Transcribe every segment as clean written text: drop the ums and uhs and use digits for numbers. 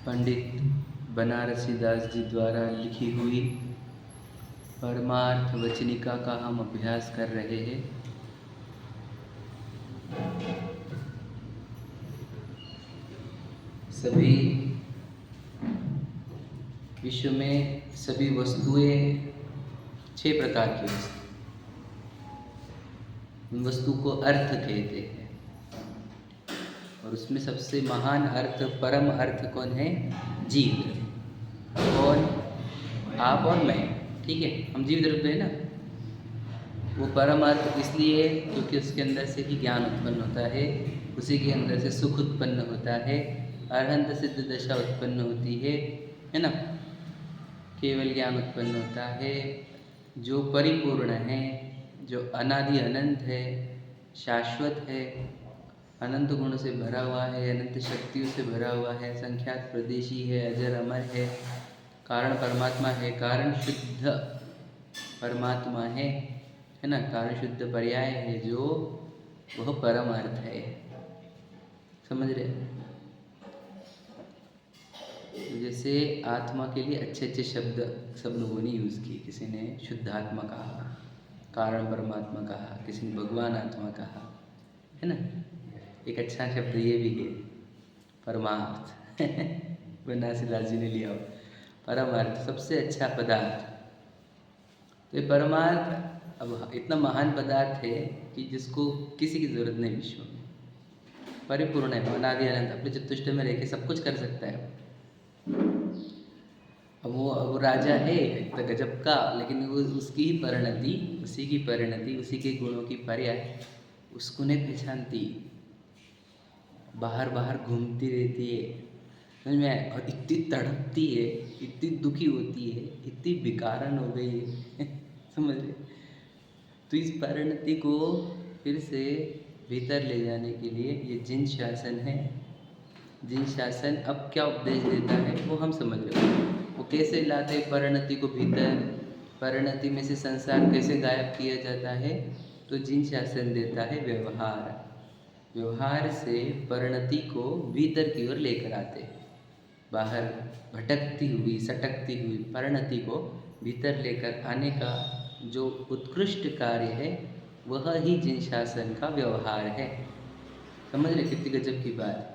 पंडित बनारसी दास जी द्वारा लिखी हुई परमार्थ वचनिका का हम अभ्यास कर रहे हैं। सभी विश्व में सभी वस्तुएं 6 प्रकार की वस्तु, उन वस्तु को अर्थ कहते हैं और उसमें सबसे महान अर्थ, परम अर्थ कौन है? जीव। कौन? आप और मैं। ठीक है, हम जीव द्रव्य है ना। वो परम अर्थ इसलिए क्योंकि उसके अंदर से ही ज्ञान उत्पन्न होता है, उसी के अंदर से सुख उत्पन्न होता है, अरहंत सिद्ध दशा उत्पन्न होती है ना। केवल ज्ञान उत्पन्न होता है जो परिपूर्ण है, जो अनादि अनंत है, शाश्वत है, अनंत गुण से भरा हुआ है, अनंत शक्तियों से भरा हुआ है, संख्यात प्रदेशी है, अजर अमर है, कारण परमात्मा है, कारण शुद्ध परमात्मा है ना। कारण शुद्ध पर्याय है जो वह परम अर्थ है। समझ रहे? जैसे आत्मा के लिए अच्छे अच्छे सब लोगों ने यूज़ किए। किसी ने शुद्ध आत्मा कहा, कारण परमात्मा कहा, किसी ने भगवान आत्मा कहा, है ना। एक अच्छा शब्द ये भी है, परमार्थ। बनारसी दास जी ने लिया हो, परमार्थ सबसे अच्छा पदार्थ। तो ये परमार्थ अब इतना महान पदार्थ है कि जिसको किसी की जरूरत नहीं विश्व में, परिपूर्ण है, अनादि अनंत, अपने चतुष्ट में रह के सब कुछ कर सकता है। अब वो राजा है तो गजब का, लेकिन वो उसकी ही परिणति, उसी की परिणति, उसी के गुणों की पर्याय उसको नहीं पहचानती, बाहर बाहर घूमती रहती है, समझ में? और इतनी तड़पती है, इतनी दुखी होती है, इतनी विकारन हो गई है। समझ रहे? तो इस परिणति को फिर से भीतर ले जाने के लिए ये जिन शासन है। जिन शासन अब क्या उपदेश देता है वो हम समझ रहे हो। वो कैसे लाते परिणति को भीतर, परिणति में से संसार कैसे गायब किया जाता है। तो जिन शासन देता है व्यवहार, व्यवहार से परिणति को भीतर की ओर लेकर आते, बाहर भटकती हुई सटकती हुई परिणति को भीतर लेकर आने का जो उत्कृष्ट कार्य है वह ही जिन शासन का व्यवहार है। समझ रहे कितनी गजब की बात।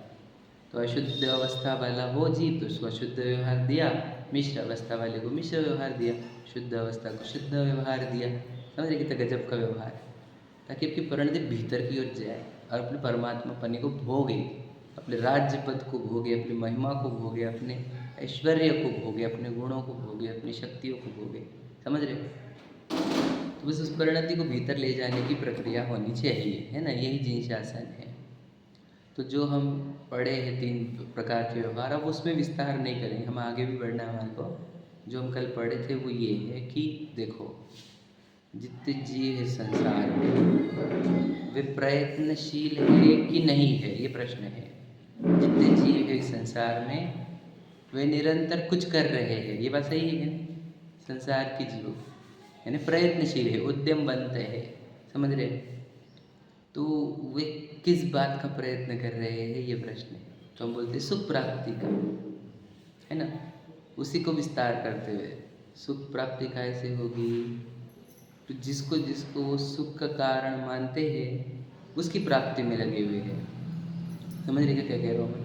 तो अशुद्ध अवस्था वाला हो जीव तो उसको अशुद्ध व्यवहार दिया, मिश्र अवस्था वाले को मिश्र व्यवहार दिया, शुद्ध अवस्था को शुद्ध व्यवहार दिया। समझ रहे कितना गजब का व्यवहार है, ताकि आपकी परिणति भीतर की ओर जाए और अपने परमात्मा पन्ने को भोगे, अपने राज्य पद को भोगे, अपनी महिमा को भोगे, अपने ऐश्वर्य को भोगे, अपने गुणों को भोगे, अपनी शक्तियों को भोगे। समझ रहे? तो बस उस परिणति को भीतर ले जाने की प्रक्रिया होनी चाहिए, है ना। यही जिन शासन है। तो जो हम पढ़े हैं 3 प्रकार के व्यवहार, अब उसमें विस्तार नहीं करेंगे, हम आगे भी बढ़ना है हमारे को। जो हम कल पढ़े थे वो ये है कि देखो, जितने जीव है संसार में वे प्रयत्नशील है कि नहीं है, ये प्रश्न है। जितने जीव है संसार में वे निरंतर कुछ कर रहे हैं, ये बात सही है। संसार के जीव यानी प्रयत्नशील है, उद्यमवंत है। समझ रहे? तो वे किस बात का प्रयत्न कर रहे हैं, ये प्रश्न है। तो हम बोलते हैं सुख प्राप्ति का, है ना। उसी को विस्तार करते हुए सुख प्राप्ति कैसे होगी, तो जिसको जिसको वो सुख का कारण मानते हैं उसकी प्राप्ति में लगे हुए हैं। समझ रहे क्या कह रहा हूँ मैं?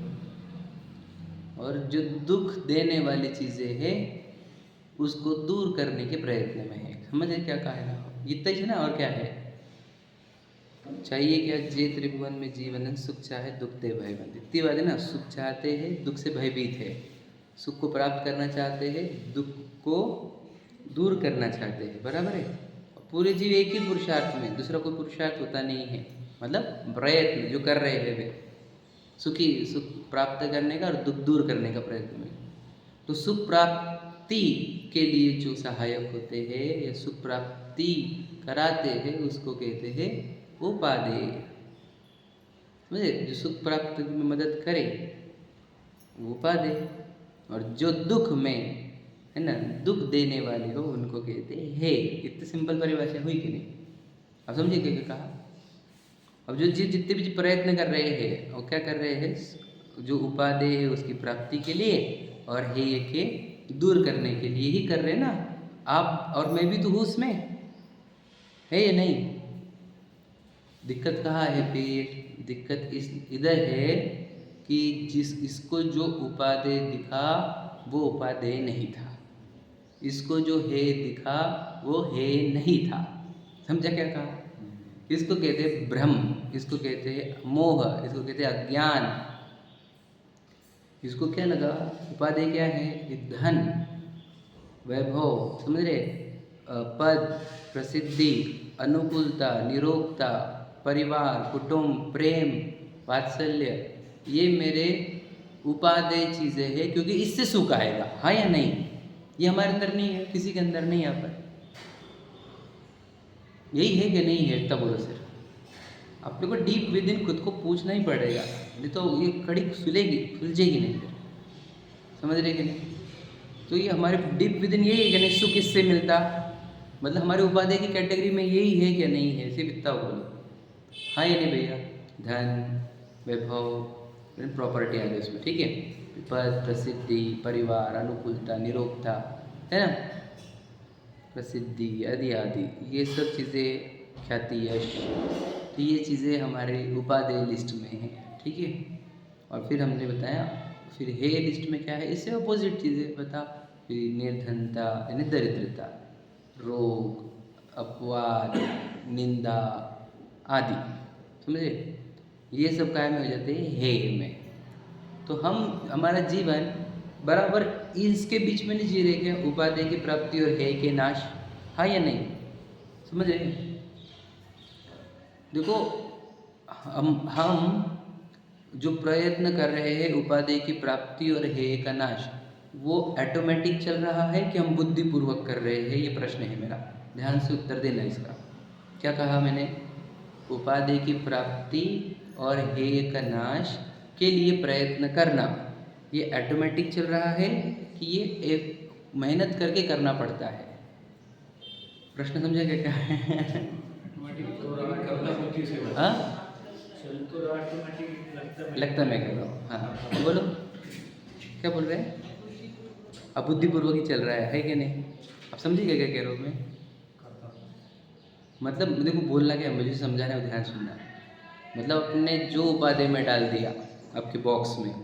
और जो दुख देने वाली चीज़ें हैं उसको दूर करने के प्रयत्न में है। समझ रहे क्या कहा है ना? इतना ही है ना, और क्या है चाहिए क्या? जे त्रिभुवन में जीवन सुख चाहे दुख दे भयबंद, इतनी बात है ना। सुख चाहते हैं, दुख से भयभीत है, सुख को प्राप्त करना चाहते हैं, दुख को दूर करना चाहते हैं, बराबर है। पूरे जीव एक ही पुरुषार्थ में, दूसरा कोई पुरुषार्थ होता नहीं है। मतलब प्रयत्न जो कर रहे हैं वे सुख प्राप्त करने का और दुख दूर करने का प्रयत्न में। तो सुख प्राप्ति के लिए जो सहायक होते हैं या सुख प्राप्ति कराते हैं उसको कहते हैं उपादेय। समझे? जो सुख प्राप्ति में मदद करे वो उपादेय, और जो दुख में, है ना, दुख देने वाले हो उनको कहते हैं। इतनी सिंपल परिभाषा हुई कि नहीं? अब समझिए क्या कहा। अब जो जीव जितने भी प्रयत्न कर रहे हैं वो क्या कर रहे हैं? जो उपादेय है उसकी प्राप्ति के लिए और हेय के दूर करने के लिए ही कर रहे हैं ना। आप और मैं भी तो हूँ उसमें, है या नहीं? दिक्कत कहाँ है फिर? दिक्कत इधर है कि इसको जो उपादेय दिखा वो उपादेय नहीं था, इसको जो हेय दिखा वो हेय नहीं था। समझा क्या कहा? इसको कहते हैं भ्रम, इसको कहते हैं मोह, इसको कहते हैं अज्ञान। इसको क्या लगा उपादेय क्या है? ये धन, वैभव, समझ रहे, पद, प्रसिद्धि, अनुकूलता, निरोगता, परिवार, कुटुंब, प्रेम, वात्सल्य, ये मेरे उपादेय चीज़ें हैं क्योंकि इससे सुख आएगा। हाँ या नहीं? ये हमारे अंदर नहीं है, किसी के अंदर नहीं। यहाँ पर यही है कि नहीं है? तब बोलो सर, आप लोग को डीप विद इन खुद को पूछना ही पड़ेगा, नहीं तो ये कड़ी सुलझेगी नहीं फिर। समझ रहे कि नहीं? तो ये हमारे डीप विद इन यही है कि नहीं, सुख इससे मिलता, मतलब हमारे उपादेय की कैटेगरी में यही है कि नहीं है? सिर्फ इतना बोलो, हाँ या नहीं भैया? धन, वैभव, प्रॉपर्टी आ गई उसमें, ठीक है, पद, प्रसिद्धि, परिवार, अनुकूलता, निरोगता, है ना, प्रसिद्धि आदि आदि, ये सब चीज़ें, ख्याति, यश, तो ये चीज़ें हमारे उपादेय लिस्ट में हैं, ठीक है। और फिर हमने बताया फिर हे लिस्ट में क्या है, इससे अपोजिट चीज़ें बता, फिर निर्धनता यानी दरिद्रता, रोग, अपवाद, निंदा आदि, समझे, ये सब काय में हो जाते हैं? हे में। तो हम हमारा जीवन बराबर इसके बीच में नहीं जी रहे क्या? उपादेय की प्राप्ति और हे के नाश, हाँ या नहीं? समझ रहे? देखो हम जो प्रयत्न कर रहे हैं उपादेय की प्राप्ति और हेय का नाश, वो ऑटोमेटिक चल रहा है कि हम बुद्धिपूर्वक कर रहे हैं? ये प्रश्न है मेरा, ध्यान से उत्तर देना इसका। क्या कहा मैंने? उपादेय की प्राप्ति और हेय का नाश के लिए प्रयत्न करना, ये ऑटोमेटिक चल रहा है कि ये एक मेहनत करके करना पड़ता है? प्रश्न समझा क्या है? हाँ, लगता मैं कर रहा हूँ। हाँ बोलो, क्या बोल रहे हैं? अब बुद्धिपूर्वक ही चल रहा है कि नहीं? आप समझिएगा क्या कह रहा हूँ मैं? मतलब देखो बोलना क्या, मुझे समझाना है, ध्यान सुनना। मतलब अपने जो उपादेय में डाल दिया आपके बॉक्स में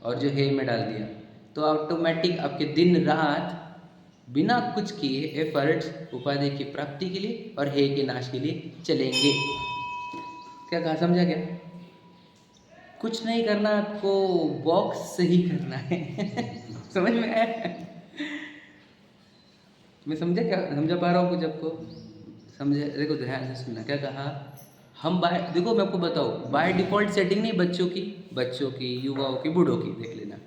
और जो हे में डाल दिया, तो ऑटोमेटिक आपके दिन रात बिना कुछ किए एफर्ट्स उपादेय की प्राप्ति के लिए और हे के नाश के लिए चलेंगे। क्या कहा? समझा क्या? कुछ नहीं करना आपको, बॉक्स से ही करना है। समझ में आया? मैं समझा क्या, समझा पा रहा हूँ कुछ आपको? समझे? देखो ध्यान से सुनना। क्या कहा? हम देखो मैं आपको बताऊँ, बाय डिफ़ॉल्ट सेटिंग नहीं, बच्चों की, युवाओं की, बूढ़ों की, देख लेना,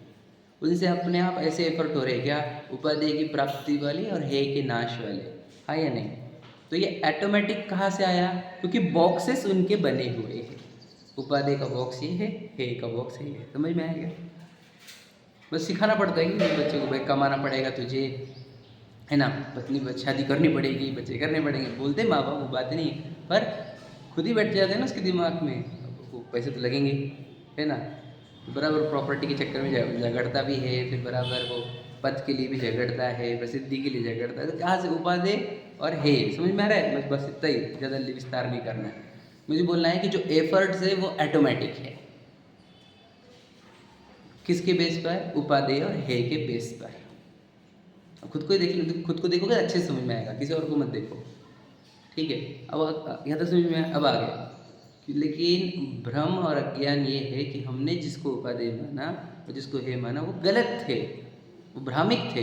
उनसे अपने आप ऐसे एफर्ट हो रहे क्या? उपादेय की प्राप्ति वाले और हे के नाश वाले, हाँ या नहीं? तो ये ऑटोमेटिक कहाँ से आया? क्योंकि बॉक्सेस उनके बने हुए हैं। उपादेय का बॉक्स ये है, हे का बॉक्स ये है। समझ में आ गया? बस सिखाना पड़ता है कि बच्चे को, भाई कमाना पड़ेगा तुझे, है ना, पत्नी शादी करनी पड़ेगी, बच्चे करने पड़ेंगे, बोलते माँ बाप, वो बात नहीं, पर खुद ही बैठ जाते हैं ना उसके दिमाग में, पैसे तो लगेंगे, है ना, बराबर प्रॉपर्टी के चक्कर में झगड़ता भी है, फिर बराबर वो पद के लिए भी झगड़ता है, प्रसिद्धि के लिए झगड़ता है। तो कहाँ से उपादेय और हे? समझ में आ रहा है? बस इतना ही, ज़्यादा विस्तार नहीं करना है। मुझे बोलना है कि जो एफर्ट्स है वो ऑटोमेटिक है। किसके बेस पर? उपादेय और हे के बेस पर। खुद को ही देख, खुद को देखोगे अच्छे से समझ में आएगा, किसी और को मत देखो, ठीक है? अब यहाँ तक समझ में अब आ गया। लेकिन भ्रम और अज्ञान ये है कि हमने जिसको उपादेय माना और जिसको हे माना वो गलत थे, वो भ्रामिक थे।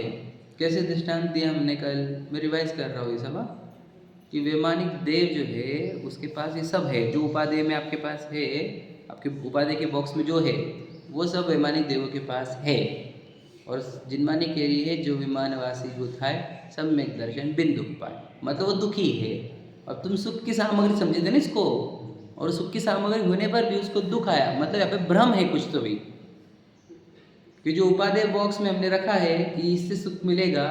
कैसे दृष्टांत दिया हमने कल, मैं रिवाइज कर रहा हूँ ये सब, कि वैमानिक देव जो है उसके पास ये सब है, जो उपादेय में आपके पास है, आपके उपादेय के बॉक्स में जो है वो सब वैमानिक देवों के पास है। और जिनमानी कह रही है जो विमानवासी गुथाए सब में एक दर्शन बिंदु पाए, मतलब वो दुखी है। और तुम सुख की सामग्री समझे थे ना इसको, और सुख की सामग्री होने पर भी उसको दुख आया, मतलब यहाँ पे भ्रम है कुछ तो भी, कि जो उपादेय बॉक्स में हमने रखा है कि इससे सुख मिलेगा,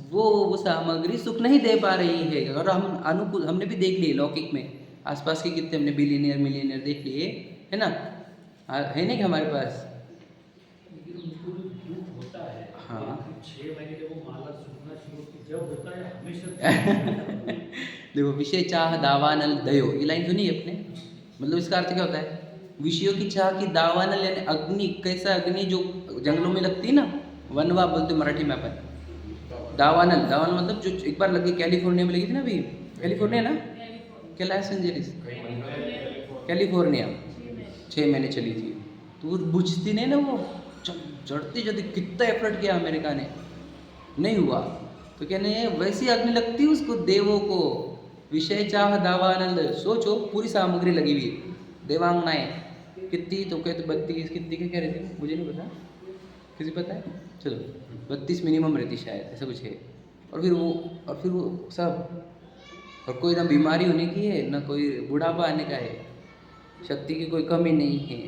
वो सामग्री सुख नहीं दे पा रही है। और हम अनुकूल, हमने भी देख लिए लौकिक में, आसपास के कितने हमने बिलियनियर मिलियनियर देख लिए, है ना, है नहीं कि हमारे पास, हाँ 6 महीने जब वो माला सूखना शुरू होती जब होता है हमेशा देखो, विषय चाह दावानल दयो, ये लाइन सुनी है आपने? मतलब इसका अर्थ क्या होता है? विषयों की चाह की दावानल यानी अग्नि, कैसा अग्नि जो जंगलों में लगती है ना, वनवा बोलते मराठी में अपन। दावानल, दावानल मतलब जो एक बार लगी, कैलिफोर्निया में लगी थी ना अभी, कैलिफोर्निया ना, क्या लॉस एंजलिस, कैलिफोर्निया, 6 महीने चली थी। तो वो बुझती नहीं ना, वो चढ़ती चढ़ती कितना एफर्ट किया अमेरिका ने, नहीं हुआ। तो कहने वैसी अग्नि लगती उसको, देवों को। विषय चाह दावानल, सोचो पूरी सामग्री लगी हुई है, देवांगनाएं कितनी, तो कहते 32, कितनी के कह रहे थे, मुझे नहीं पता, किसी पता है? चलो 32 मिनिमम रहती शायद, ऐसा कुछ है। और फिर वो सब, और कोई ना बीमारी होने की है ना कोई बुढ़ापा आने का है, शक्ति की कोई कमी नहीं है।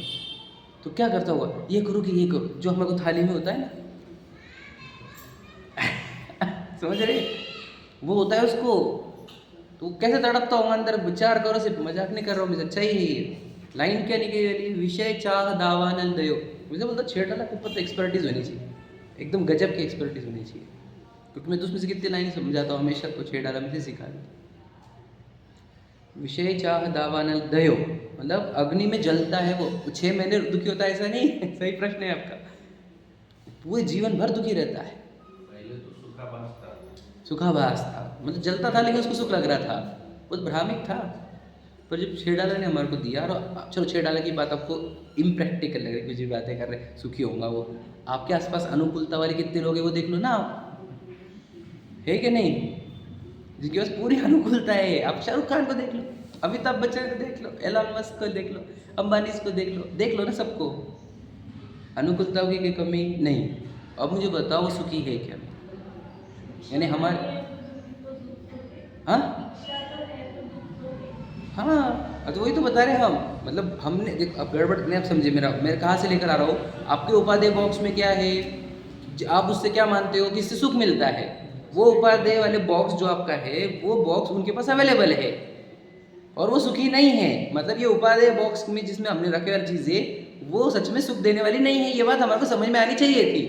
तो क्या करता होगा, ये करो कि ये करो, जो हमारे को थाली में होता है ना समझ रहे, वो होता है उसको। तो कैसे तड़पता होगा अंदर, विचार करो, सिर्फ मजाक नहीं कर रहा हूँ मैं, सच्चाई है ये लाइन। क्या निकली, विषय चाह दावानल दयो, मुझे बोलता छेड़ाला के ऊपर तो एक्सपर्टीज होनी चाहिए, एकदम गजब की एक्सपर्टीज होनी चाहिए, क्योंकि मैं तो उसमें से कितनी लाइन समझाता हूँ हमेशा, तो छेड़ाला में से सिखा देता। विषय चाह दावानल दयो मतलब अग्नि में जलता है वो, 6 महीने दुखी होता है ऐसा नहीं सही प्रश्न है आपका, पूरे जीवन भर दुखी रहता है। पहले तो सुखाभास था, सुखाभास था, मतलब जलता था लेकिन उसको सुख लग रहा था, बहुत भ्रामिक था। पर जब छेड़ाला ने हमारे को दिया, और चलो छेड़ाला की बात आपको इम्प्रैक्टिकल लग रही, कुछ भी बातें कर रहे, सुखी होगा वो। आपके आसपास अनुकूलता वाले कितने लोग हैं वो देख लो ना आप, है कि नहीं? जिनके पास पूरी अनुकूलता है, आप शाहरुख खान को देख लो, अमिताभ बच्चन को देख लो, एलन मस्क को देख लो, अंबानी को देख लो ना सबको, अनुकूलता की कमी नहीं। अब मुझे बताओ वो सुखी है क्या? यानी हमारे, हाँ हाँ, तो वही तो बता रहे हम, मतलब हमने देख, अब गड़बड़ नहीं, आप समझे मेरा, मैं कहाँ से लेकर आ रहा हूँ, आपके उपादेय बॉक्स में क्या है, आप उससे क्या मानते हो कि इससे सुख मिलता है, वो उपादेय वाले बॉक्स जो आपका है, वो बॉक्स उनके पास अवेलेबल है और वो सुखी नहीं है। मतलब ये उपादेय बॉक्स में जिसमें हमने रखे वाली चीज़ें, वो सच में सुख देने वाली नहीं है, ये बात हमारे को समझ में आनी चाहिए थी।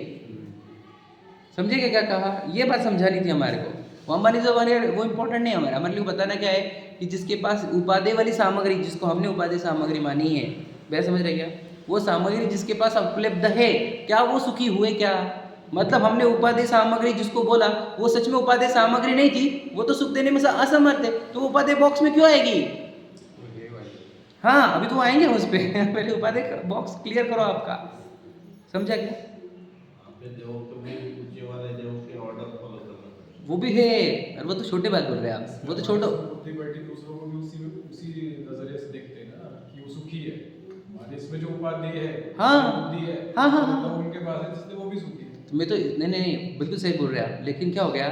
समझे क्या कहा, ये बात समझानी थी हमारे को। वो अंबानी जो हमारे, वो इम्पोर्टेंट नहीं है हमारे लिए बताना क्या है कि जिसके पास उपादेय वाली सामग्री, जिसको हमने उपादेय सामग्री मानी है, वह समझ रहे क्या, वो सामग्री जिसके पास उपलब्ध है, क्या वो सुखी हुए क्या? मतलब हमने उपादेय सामग्री जिसको बोला, वो सच में उपादेय सामग्री नहीं थी, वो तो सुख देने में असमर्थ है, तो उपादेय बॉक्स में क्यों आएगी? हाँ, अभी तो आएंगे उस पर पहले उपादेय बॉक्स क्लियर करो आपका, समझा क्या? आपके देवों को भी ऊंचे वाले देवों के ऑर्डर फॉलो करना पड़ेगा। वो भी है, और वो तो छोटे बात बोल रहे हैं आप, वो तो छोटो। बुद्धि बैठी दूसरों को भी उसी नजरिए से देखते हैं ना कि वो सुखी है, हमारे इसमें जो उपाधि है, हाँ बुद्धि है, हाँ हाँ मतलब हाँ, उनके पास है, इसलिए वो भी सुखी है। तो मैं तो नहीं नहीं नहीं, बिल्कुल सही बोल रहे हैं आप, लेकिन क्या हो गया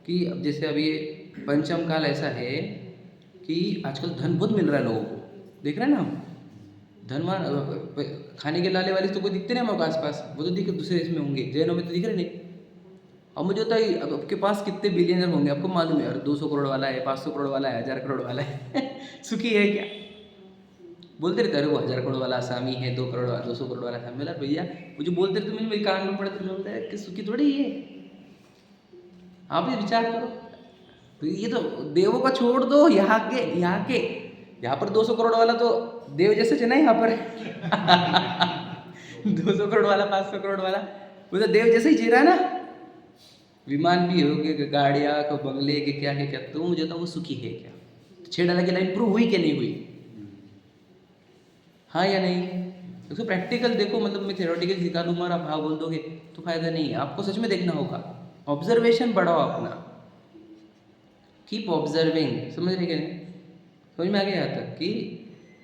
कि अब जैसे अभी पंचम काल ऐसा है कि आजकल धन बहुत मिल रहा है लोगों को, देख रहे हैं ना हम, धनवान खाने के लाले वाले तो कोई दिखते नहीं हमारे आसपास, वो तो दिख दूसरे इसमें होंगे, जैनों में तो दिख रहे नहीं। अब मुझे होता है, अब आपके पास कितने बिलियनर होंगे आपको मालूम है, और 200 करोड़ वाला है, 500 करोड़ वाला है, 1000 करोड़ वाला है सुखी है क्या? बोलते रहते अरे वो 1000 करोड़ वाला आसामी है, 2 करोड़ वाला, 200 करोड़ वाला आसामी। बोला भैया मुझे बोलते रहते, मुझे मेरे कान में पड़े तो बोलता है कि सुखी थोड़ी है, आप भी विचार करो। तो ये तो देवों का छोड़ दो, यहाँ पर 200 करोड़ वाला तो देव जैसे थे ना यहाँ पर 200 करोड़ वाला, 500 करोड़ वाला, वो तो देव जैसे ही जी रहा है ना, विमान भी हो गए, गाड़ियाँ को बंगले के क्या है क्या, तो मुझे तो वो सुखी है क्या? छेड़ा लगी लाइन प्रूव हुई कि नहीं हुई? हाँ या नहीं? उसको प्रैक्टिकल देखो, मतलब मैं थ्योरेटिकल सिखा दूंगा और आप हाँ बोल दोगे तो फायदा नहीं है, आपको सच में देखना होगा, ऑब्जर्वेशन बढ़ाओ अपना, कीप ऑब्जर्विंग, समझ रहे कि नहीं? समझ में आ गया यहाँ तक कि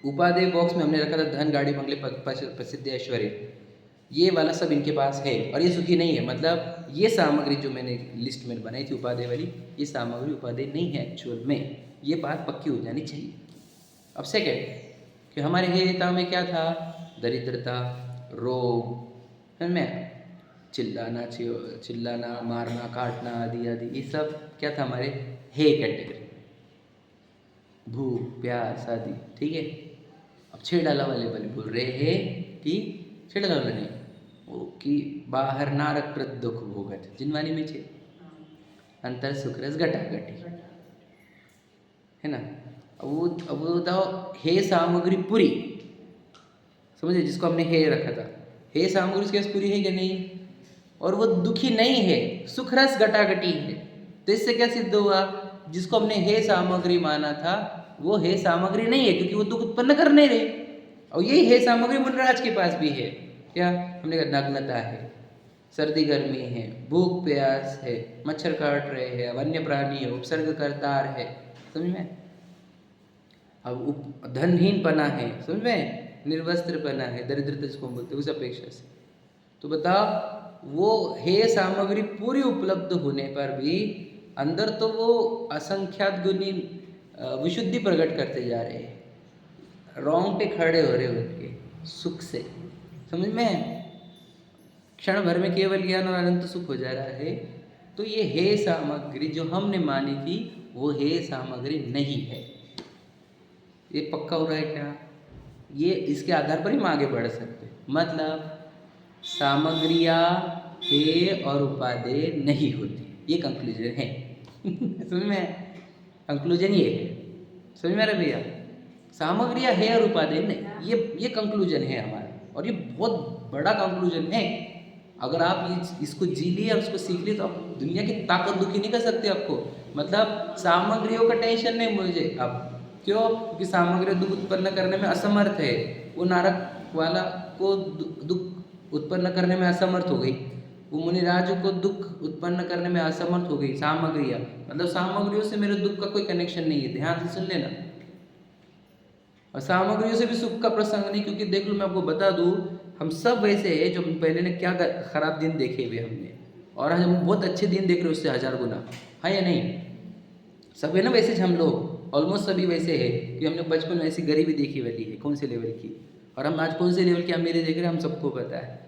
उपादेय बॉक्स में हमने रखा था धन गाड़ी बंगले प्रसिद्ध ऐश्वर्य, ये वाला सब इनके पास है और ये सुखी नहीं है, मतलब ये सामग्री जो मैंने लिस्ट में बनाई थी उपादेय वाली, ये सामग्री उपादेय नहीं है एक्चुअल में, ये बात पक्की हो जानी चाहिए। अब सेकेंड कि हमारे हेयता में क्या था, दरिद्रता, रोग, समझ में, चिल्लाना, मारना, काटना आदि आदि, ये सब क्या था हमारे हे कैटेगरी, भूख प्यास आदि, ठीक है। अब छेड़ाला वाले बोल रहे हैं कि छेड़ाला वाले नहीं, वो कि बाहर नारकृत दुख भोगत जिनवानी में छे अंतर सुखरस घटाघटी है ना। अब वो बताओ हे सामग्री पूरी, समझे, जिसको हमने हे रखा था, हे सामग्री उसके पास पूरी है कि नहीं, और वो दुखी नहीं है, सुख रस घटाघटी है। तो इससे क्या सिद्ध हुआ, जिसको हमने हे सामग्री माना था वो हे सामग्री नहीं है, क्योंकि वो दुख उत्पन्न कर नहीं रहे। और यही हे सामग्री मुनराज के पास भी है। क्या हमने कहा, नग्नता है, सर्दी गर्मी है, भूख प्यास है, मच्छर काट रहे हैं, अब अन्य प्राणी है, उपसर्ग करतार है, समझ में, अब धनहीनपना है, समझ में, निर्वस्त्रपना है, दरिद्रता जिसको हम बोलते हैं, उस अपेक्षा से। तो बताओ वो हे सामग्री पूरी उपलब्ध होने पर भी अंदर तो वो असंख्यात गुनी विशुद्धि प्रकट करते जा रहे हैं, रोंगटे खड़े हो रहे उनके सुख से, समझ में, क्षण भर में केवल ज्ञान और अनंत सुख हो जा रहा है। तो ये हे सामग्री जो हमने मानी थी वो हे सामग्री नहीं है। ये पक्का हो रहा है क्या? ये इसके आधार पर ही हम आगे बढ़ सकते हैं। मतलब सामग्रियाँ हे और उपादेय नहीं होती, ये कंक्लूजन है। समझ में, कंक्लूजन ये है, समझ में आ रहा है भैया? सामग्रियाँ है और उपादेय नहीं, ये कंक्लूजन है हमारा, और ये बहुत बड़ा कंक्लूजन है। अगर आप इसको जी लिए और उसको सीख लिए तो आप दुनिया की ताकत दुखी नहीं कर सकते आपको। मतलब सामग्रियों का टेंशन नहीं मुझे अब, क्यों? क्योंकि सामग्री दुख उत्पन्न करने में असमर्थ है। वो नारक वाला को दुख उत्पन्न करने में असमर्थ हो गई, वो मुनिराज को दुख उत्पन्न करने में असमर्थ हो गई सामग्रियाँ। मतलब सामग्रियों से मेरे दुख का कोई कनेक्शन नहीं है, ध्यान से सुन लेना। और सामग्रियों से भी सुख का प्रसंग नहीं, क्योंकि देख लो मैं आपको बता दूँ, हम सब वैसे हैं जो पहले ने क्या खराब दिन देखे हुए हमने, और आज हम बहुत अच्छे दिन देख रहे हैं उससे 1000 गुना, है या नहीं? सब है ना वैसे, हम लोग ऑलमोस्ट सभी वैसे है कि हमने बचपन में ऐसी गरीबी देखी वाली है, कौन से लेवल की, और हम आज कौन से लेवल की अमीरी देख रहे हैं, हम सबको पता है।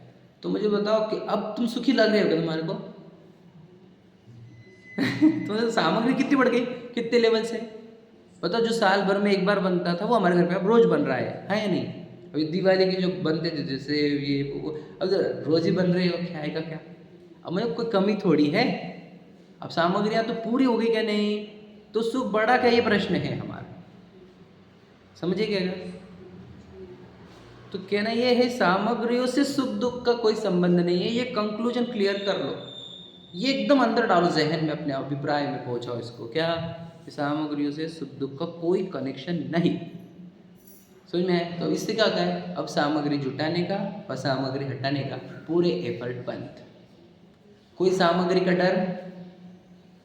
तो मुझे बताओ कि अब तुम सुखी लग रहे हो क्या तुम्हारे को? तो सामग्री कितनी बढ़ गई, कितने लेवल से बताओ। जो साल भर में एक बार बनता था वो हमारे घर पे अब रोज बन रहा है या नहीं? अभी दिवाली के जो बनते थे जैसे ये अब रोज ही बन रहे हो, क्या आएगा क्या? अब मतलब कोई कमी थोड़ी है, अब सामग्रियाँ तो पूरी हो गई क्या नहीं? तो सुख बढ़ा क्या, ये प्रश्न है हमारा, समझे क्या? तो कहना ये है सामग्रियों से सुख दुख का कोई संबंध नहीं है, ये कंक्लूजन क्लियर कर लो, ये एकदम अंदर डालो जहन में, अपने अभिप्राय में पहुंचाओ इसको। क्या? सामग्रियों से सुख दुख का कोई कनेक्शन नहीं, समझ में है? तो इससे क्या होता है, अब सामग्री जुटाने का और सामग्री हटाने का पूरे एफर्ट बंद। कोई सामग्री का डर,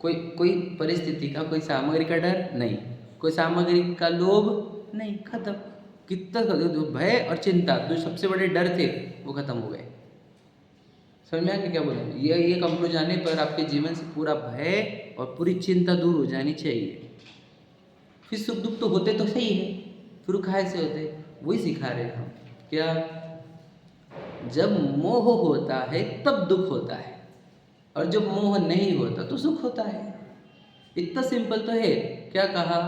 कोई परिस्थिति का, कोई सामग्री का डर नहीं, कोई सामग्री का लोभ नहीं, खत्म। कितना भय और चिंता, जो सबसे बड़े डर थे वो खत्म हो गए। समझ में आया क्या बोला? ये कंक्लूजन आने पर आपके जीवन से पूरा भय और पूरी चिंता दूर हो जानी चाहिए। फिर सुख दुख तो होते तो सही है, फिर काहे से होते, वही सिखा रहे हम। क्या? जब मोह होता है तब दुख होता है, और जब मोह नहीं होता तो सुख होता है। इतना सिंपल तो है। क्या कहा?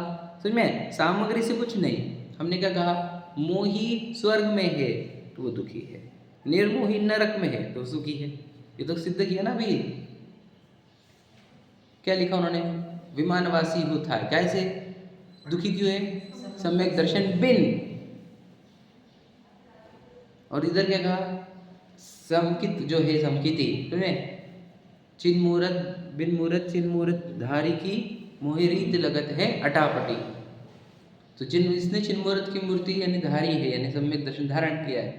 समझ में? सामग्री से कुछ नहीं, हमने क्या कहा? मोही स्वर्ग में है तो वो दुखी है, निर्मोही नरक में है तो सुखी है। ये तो सिद्ध किया ना अभी। क्या लिखा उन्होंने? विमानवासी होता है, कैसे दुखी क्यों है? सम्यक दर्शन बिन। और इधर क्या कहा? समकित जो है, समकिति, तुम्हें चिन्ह मूरत बिन मूरत चिन्ह मूरत धारी की मोहि रीत लगत है अटापटी। तो जिन इसने चिन्ह मूरत की मूर्ति यानी धारी है, यानी सम्यक दर्शन धारण किया है,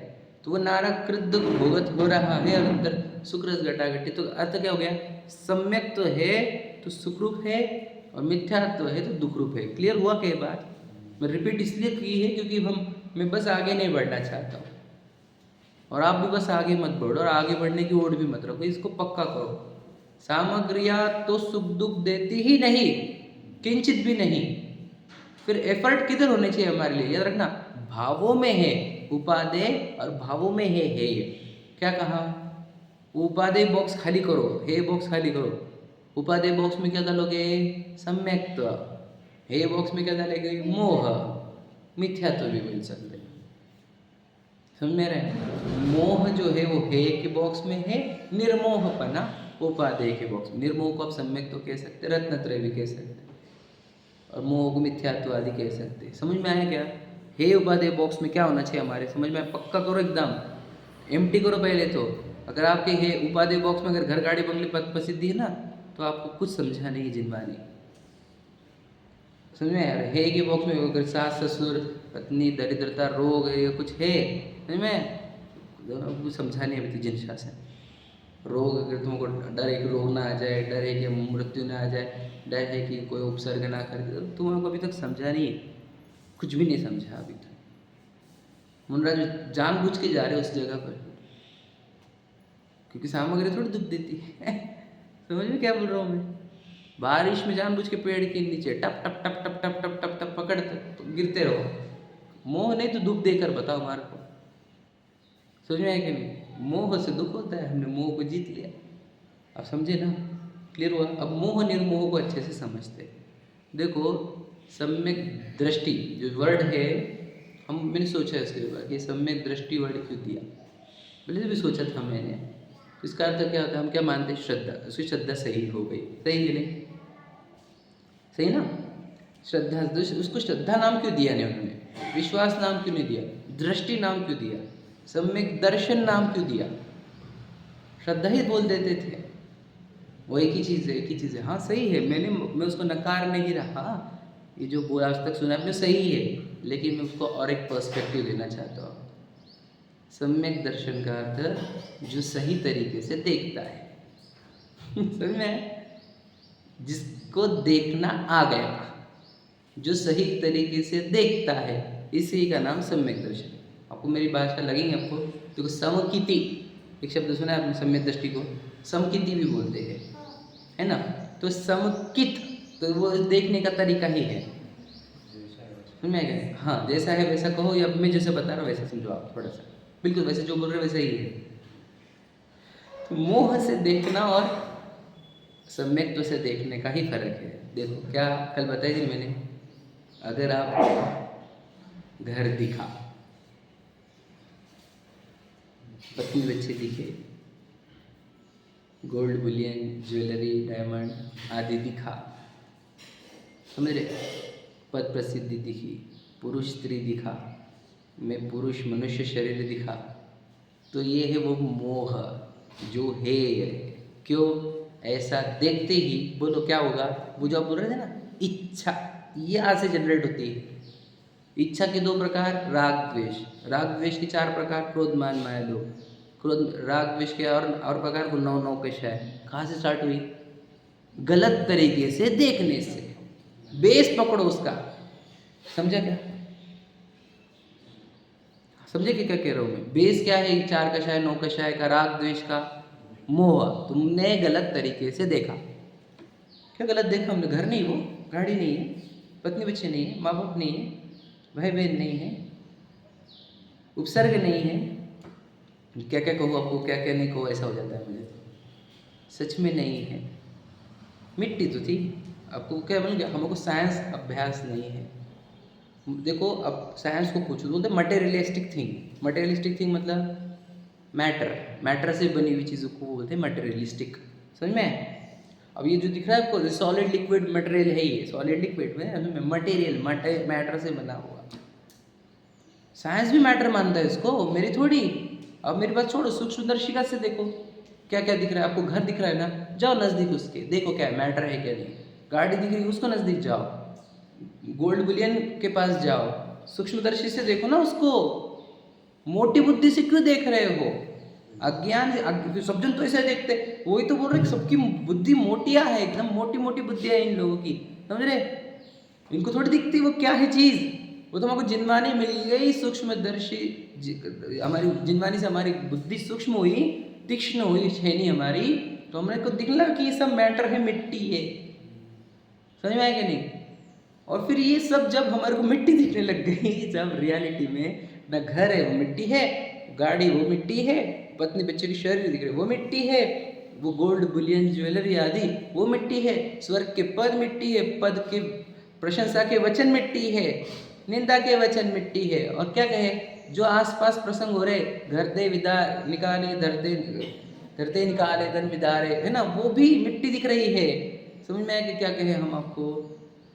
तो वो नारकृत दुख भोगत हो रहा है, और अंदर सुखरस घटाघटी। तो अर्थ क्या हो गया? सम्यक तो है तो सुखरूप है, और मिथ्या तो है तो दुखरूप है। क्लियर हुआ क्या बात? मैं रिपीट इसलिए की है क्योंकि मैं बस आगे नहीं बढ़ना चाहता हूँ, और आप भी बस आगे मत बढ़ो, और आगे बढ़ने की ओर भी मत रखो। इसको पक्का करो, सामग्रियाँ तो सुख दुख देती ही नहीं, किंचित भी नहीं। फिर एफर्ट किधर होने चाहिए हमारे लिए? याद रखना, भावों में है उपादेय, और भावों में है हे। क्या कहा? उपादेय बॉक्स खाली करो, हे बॉक्स खाली करो। उपादेय बॉक्स में क्या डालोगे? सम्यक्त्व। हे बॉक्स में क्या डालेंगे? मोह, मिथ्यात्व भी मिल सकते हैं। समझ में आ रहा है? मोह जो है वो हे के बॉक्स में है, निर्मोहपना उपादेय के बॉक्स में। निर्मोह को आप सम्यक तो कह सकते, रत्नत्रय भी कह सकते, और मोह को मिथ्यात्व आदि कह सकते। समझ में आया क्या? हे उपादेय बॉक्स में क्या होना चाहिए हमारे, समझ में? पक्का करो, एकदम एम्प्टी करो पहले तो। अगर आपके हे उपादेय बॉक्स में अगर घर गाड़ी बंगले पद प्रसिद्धि है ना, तो आपको कुछ समझा नहीं जिनवानी। समझ में यार? हे के बॉक्स में अगर सास ससुर पत्नी दरिद्रता रोग या कुछ है, समझ में? कुछ समझा नहीं अभी जिन शासन। रोग अगर तुमको डर है कि रोग ना आ जाए, डर है कि मृत्यु ना आ जाए, डर है कि कोई उपसर्ग ना कर दे, तुमको अभी तक समझा नहीं, कुछ भी नहीं समझा अभी तक। मुनराज जानबूझ के जा रहे उस जगह पर, क्योंकि सामग्री थोड़ी दुख देती है। समझ में क्या बोल रहा हूँ मैं? बारिश में जानबूझ के पेड़ के नीचे टप टप टप टप टप टप टप टप पकड़ते तो गिरते रहो। मोह नहीं तो दुख देकर बताओ हमारे को। समझ में आया कि नहीं? मोह से दुख होता है, हमने मोह को जीत लिया। अब समझे ना? क्लियर हुआ? अब मोह निर्मोह को अच्छे से समझते। देखो सम्यक दृष्टि जो वर्ड है, मैंने सोचा इसके बाद कि सम्यक दृष्टि वर्ड क्यों दिया, पहले से भी सोचा था मैंने। तो इसका अर्थ क्या होता है? हम क्या मानते हैं? श्रद्धा। उसकी श्रद्धा सही हो गई, सही कि नहीं? सही ना? श्रद्धा, उसको श्रद्धा नाम क्यों दिया नहीं उन्होंने? विश्वास नाम क्यों नहीं दिया? दृष्टि नाम क्यों दिया? सम्यक दर्शन नाम क्यों दिया? श्रद्धा ही बोल देते थे। वो एक ही चीज़ है, एक ही चीज़ है। हाँ सही है, मैं उसको नकार नहीं रहा, ये जो बोला आज तक सुना आपने सही है, लेकिन मैं उसको और एक पर्सपेक्टिव देना चाहता हूँ। सम्यक दर्शन का अर्थ जो सही तरीके से देखता है। समझ में? जिसको देखना आ गया, जो सही तरीके से देखता है, इसी का नाम सम्यक दर्शन। आपको मेरी भाषा लगेंगे आपको? देखो समकिति एक शब्द सुना है आपने, सम्यक दृष्टि को समकिति भी बोलते हैं, है ना? तो समकित तो वो देखने का तरीका ही है। समझ में आएगा? हाँ, जैसा है वैसा कहो, या मैं जैसे बता रहा हूँ वैसा समझो आप, थोड़ा सा बिल्कुल वैसे जो बोल रहे वैसा ही है। तो मोह से देखना और सम्यक्त्व से देखने का ही फर्क है। देखो क्या कल बताई थी मैंने, अगर आप घर दिखा, पत्नी बच्चे दिखे, गोल्ड बुलियन ज्वेलरी डायमंड आदि दिखा, समझ रहे? पद प्रसिद्धि दिखी, पुरुष स्त्री दिखा, मैं पुरुष मनुष्य शरीर दिखा, तो ये है वो मोह जो है। क्यों? ऐसा देखते ही बोलो क्या होगा? वो जो आप बोल रहे थे ना, इच्छा, ये आज से जनरेट होती है। इच्छा के दो प्रकार, राग द्वेष। राग द्वेष के चार प्रकार, क्रोध मान माया लोभ। क्रोध राग द्वेष के और प्रकार को 9 कशा है। कहाँ से स्टार्ट हुई? गलत तरीके से देखने से। बेस पकड़ो उसका। समझा क्या? समझे कि क्या कह रहा हूँ मैं? बेस क्या है? 4 कषाय 9 कषाय का, राग द्वेष का, मोह। तुमने गलत तरीके से देखा। क्या गलत देखा हमने? घर नहीं, वो गाड़ी नहीं है, पत्नी बच्चे नहीं है, माँ बाप नहीं है, भाई बहन नहीं है, उपसर्ग नहीं है, क्या क्या कहो आपको, क्या क्या नहीं कहो, ऐसा हो जाता है मुझे। सच में नहीं है। मिट्टी तो थी, आपको क्या बोल गया? हमको साइंस अभ्यास नहीं है। देखो अब साइंस को पूछो, बोलते मटेरियलिस्टिक थिंग। मटेरियलिस्टिक थिंग मतलब मैटर से बनी हुई चीज़ों को बोलते हैं मटेरियलिस्टिक। समझ में? अब ये जो दिख रहा है आपको, सॉलिड लिक्विड मटेरियल है, ये सॉलिड लिक्विड में मटेरियल मैटर से बना हुआ। साइंस भी मैटर मानता है इसको, मेरी थोड़ी। अब मेरी बात छोड़ो, सूक्ष्मदर्शिका से देखो क्या क्या दिख रहा है आपको। घर दिख रहा है ना, जाओ नज़दीक उसके, देखो क्या मैटर है क्या नहीं। गाड़ी दिख रही है, उसको नज़दीक जाओ, गोल्ड बुलियन के पास जाओ, सूक्ष्मदर्शी से देखो ना उसको। मोटी बुद्धि से क्यों देख रहे हो? अज्ञान से। सब जन तो ऐसे देखते, वही तो बोल रहे सबकी बुद्धि मोटिया है, एकदम मोटी मोटी बुद्धियाँ है इन लोगों की। समझ रहे? इनको थोड़ी दिखती वो क्या है चीज़। वो तो हमको जिनवानी मिल गई, सूक्ष्मदर्शी। हमारी जिनवानी से हमारी बुद्धि सूक्ष्म हुई, तीक्ष्ण हुई छेनी हमारी, तो हमारे को दिखला कि ये सब मैटर है, मिट्टी है। समझ में आया कि नहीं? और फिर ये सब जब हमारे को मिट्टी दिखने लग गई, जब रियलिटी में ना घर है वो मिट्टी है, गाड़ी वो मिट्टी है, पत्नी बच्चे की शरीर दिख रहे वो मिट्टी है, वो गोल्ड बुलियन ज्वेलरी आदि वो मिट्टी है, स्वर्ग के पद मिट्टी है, पद के प्रशंसा के वचन मिट्टी है, निंदा के वचन मिट्टी है, और क्या कहे जो आसपास प्रसंग हो रहे, घर दे विदा निकाले धरते निकाले धन विदारे, है ना, वो भी मिट्टी दिख रही है। समझ में आया कि क्या कहे हम आपको?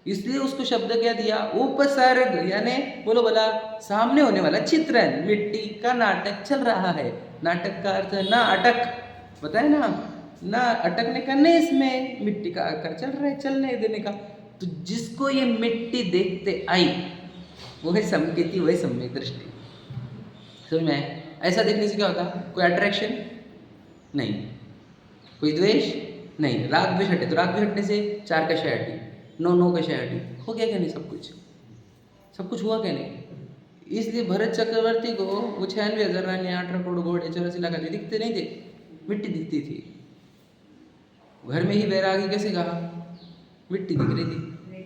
इसलिए उसको शब्द क्या दिया, उपसर्ग, यानी बोलो भला सामने होने वाला चित्रण, मिट्टी का नाटक चल रहा है। नाटक का अर्थ ना अटक, बताए ना अटकने का, नहीं इसमें मिट्टी का आकर चल रहा है, चलने देने का। तो जिसको ये मिट्टी देखते आई वो है संकेती, वो है सम्यक दृष्टि। समझ में आया? ऐसा देखने से क्या होता? कोई अट्रैक्शन नहीं, कोई द्वेष नहीं, राग द्वेष हटे, तो राग द्वेष हटने से 4 कषाय हटी, 9 कषाय हटी, हो गया क्या नहीं? सब कुछ हुआ क्या नहीं? इसलिए भरत चक्रवर्ती को वो 96,000 रानी, 18 करोड़ घोड़े, 84 लाख आदमी दिखते नहीं थे, मिट्टी दिखती थी। घर में ही वैरागी कैसे कहा? मिट्टी दिख रही थी,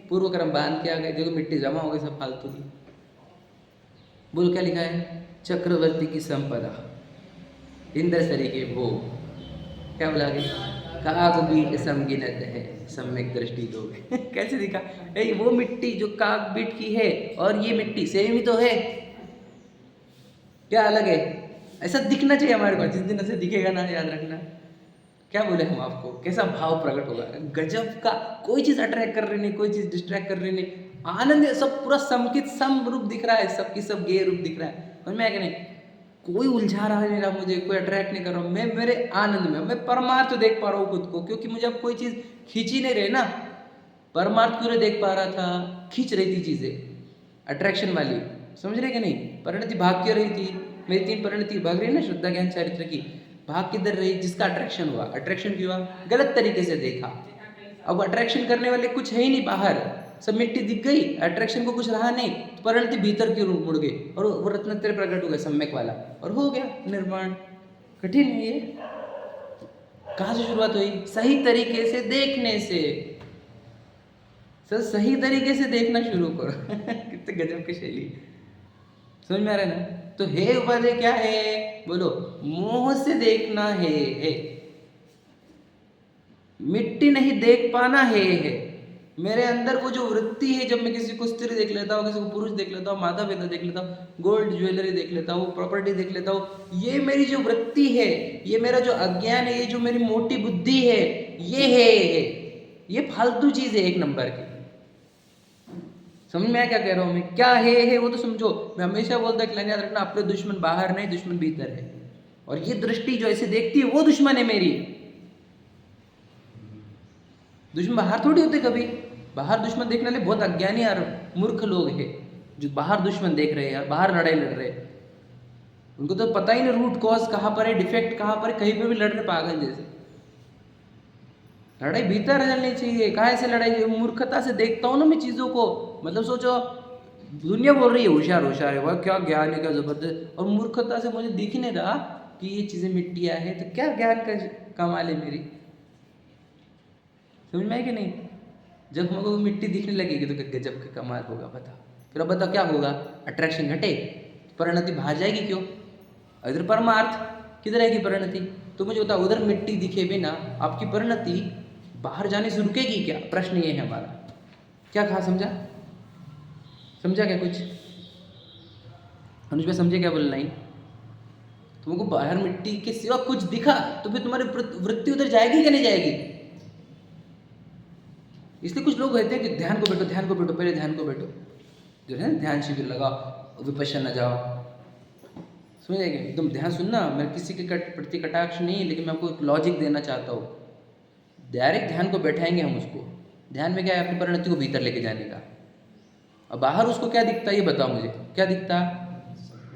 पूर्व कर्म बांध के आ गए, देखो मिट्टी जमा हो गई सब फालतू की। बोलो क्या लिखा है? चक्रवर्ती की संपदा इंद्र सरी के भोग, क्या बोला आगे? काग बीट समगिनत है, सम्यक दृष्टि दोगे। कैसे दिखा? वो मिट्टी जो काग बीट की है और ये मिट्टी सेम ही तो है, क्या अलग है? ऐसा दिखना चाहिए हमारे को। जिस दिन ऐसे दिखेगा ना, याद रखना, क्या बोले हम आपको, कैसा भाव प्रकट होगा, गजब का। कोई चीज अट्रैक्ट कर रही नहीं, कोई चीज डिस्ट्रैक्ट कर रही नहीं, आनंद है, सब पूरा समकित सम रूप दिख रहा है, सबकी सब गे रूप दिख रहा है। और मैं क्या नहीं, कोई उलझा रहा नहीं रहा, मुझे कोई अट्रैक्ट नहीं कर रहा हूँ, मैं मेरे आनंद में, मैं परमार्थ देख पा रहा हूँ खुद को, क्योंकि मुझे अब कोई चीज खींच ही नहीं रही ना। परमार्थ पूरे देख पा रहा था, खींच रही थी चीजें अट्रैक्शन वाली, समझ रहे कि नहीं? परिणति भाग क्यों रही थी? मेरी 3 परिणति भाग रही ना, श्रद्धा ज्ञान चारित्र की, भाग किधर रही? जिसका अट्रैक्शन हुआ, अट्रैक्शन क्यों हुआ? गलत तरीके से देखा। अब अट्रैक्शन करने वाले कुछ है ही नहीं बाहर, सब मिट्टी दिख गई, अट्रैक्शन को कुछ रहा नहीं, तो परिणति भीतर की मुड़ गई और वो रत्नत्रय प्रकट हो गया सम्यक वाला, और हो गया निर्माण। कठिन है ये। कहाँ से शुरुआत हुई? सही तरीके से देखने से। सर सही तरीके से देखना शुरू करो। कितने गजब की शैली, समझ में आ रहा है ना? तो हे उपाधि क्या है? बोलो, मोह से देखना है। मिट्टी नहीं देख पाना है। मेरे अंदर वो जो वृत्ति है, जब मैं किसी को स्त्री देख लेता हूँ, किसी को पुरुष देख लेता हूँ, माता पिता देख लेता हूँ, गोल्ड ज्वेलरी देख लेता हूँ, प्रॉपर्टी देख लेता हूँ, ये मेरी जो वृत्ति है, ये मेरा जो अज्ञान है, ये जो मेरी मोटी बुद्धि है, ये है, ये फालतू चीज है 1 नंबर की। समझ में आया क्या कह रहा हूँ मैं? क्या है वो तो समझो। मैं हमेशा बोलता है कि याद रखना, अपने दुश्मन बाहर नहीं, दुश्मन भीतर है। और ये दृष्टि जो ऐसे देखती है, वो दुश्मन है मेरी। दुश्मन बाहर थोड़ी होते कभी। बाहर दुश्मन देखने वाले बहुत अज्ञानी और मूर्ख लोग हैं, जो बाहर दुश्मन देख रहे हैं, बाहर लड़ाई लड़ रहे हैं। उनको तो पता ही नहीं रूट कॉज कहाँ पर है, डिफेक्ट कहाँ पर है, कहीं पे भी लड़ रहे पागल जैसे। लड़ाई भीतर चलनी चाहिए। कहाँ से लड़ाई? मूर्खता से देखता हूँ ना मैं चीज़ों को। मतलब सोचो, दुनिया बोल रही है होशियार होशियार है, वह क्या ज्ञान है, क्या जबरदस्त, और मूर्खता से मुझे दिख नहीं रहा कि ये चीज़ें मिट्टियाँ हैं, तो क्या ज्ञान का कमाल है मेरी? समझ में है कि नहीं? जब हमको मिट्टी दिखने लगेगी तो गजब का कमाल होगा। बता फिर, अब बताओ क्या होगा? अट्रैक्शन घटे, परिणति बाहर जाएगी क्यों? इधर परमार्थ, किधर आएगी परिणति? तो मुझे बताओ, उधर मिट्टी दिखे बिना आपकी परिणति बाहर जाने से रुकेगी क्या? प्रश्न ये है हमारा। क्या कहा? समझा क्या कुछ? अनुज में समझे क्या बोलना? नहीं तुमको बाहर मिट्टी के सिवा कुछ दिखा तो फिर तुम्हारी वृत्ति उधर जाएगी क्या नहीं जाएगी? इसलिए कुछ लोग कहते हैं कि ध्यान को बैठो, पहले ध्यान को बैठो, जो है ध्यान शिविर लगाओ, विपश्यना जाओ। समझ जाएंगे? एकदम ध्यान सुनना, मैं किसी के प्रति कटाक्ष नहीं, लेकिन मैं आपको एक लॉजिक देना चाहता हूँ। डायरेक्ट ध्यान को बैठाएंगे हम उसको। ध्यान में क्या है? अपनी परिणति को भीतर लेके जाने का। अब बाहर उसको क्या दिखता है ये बताओ मुझे, क्या दिखता?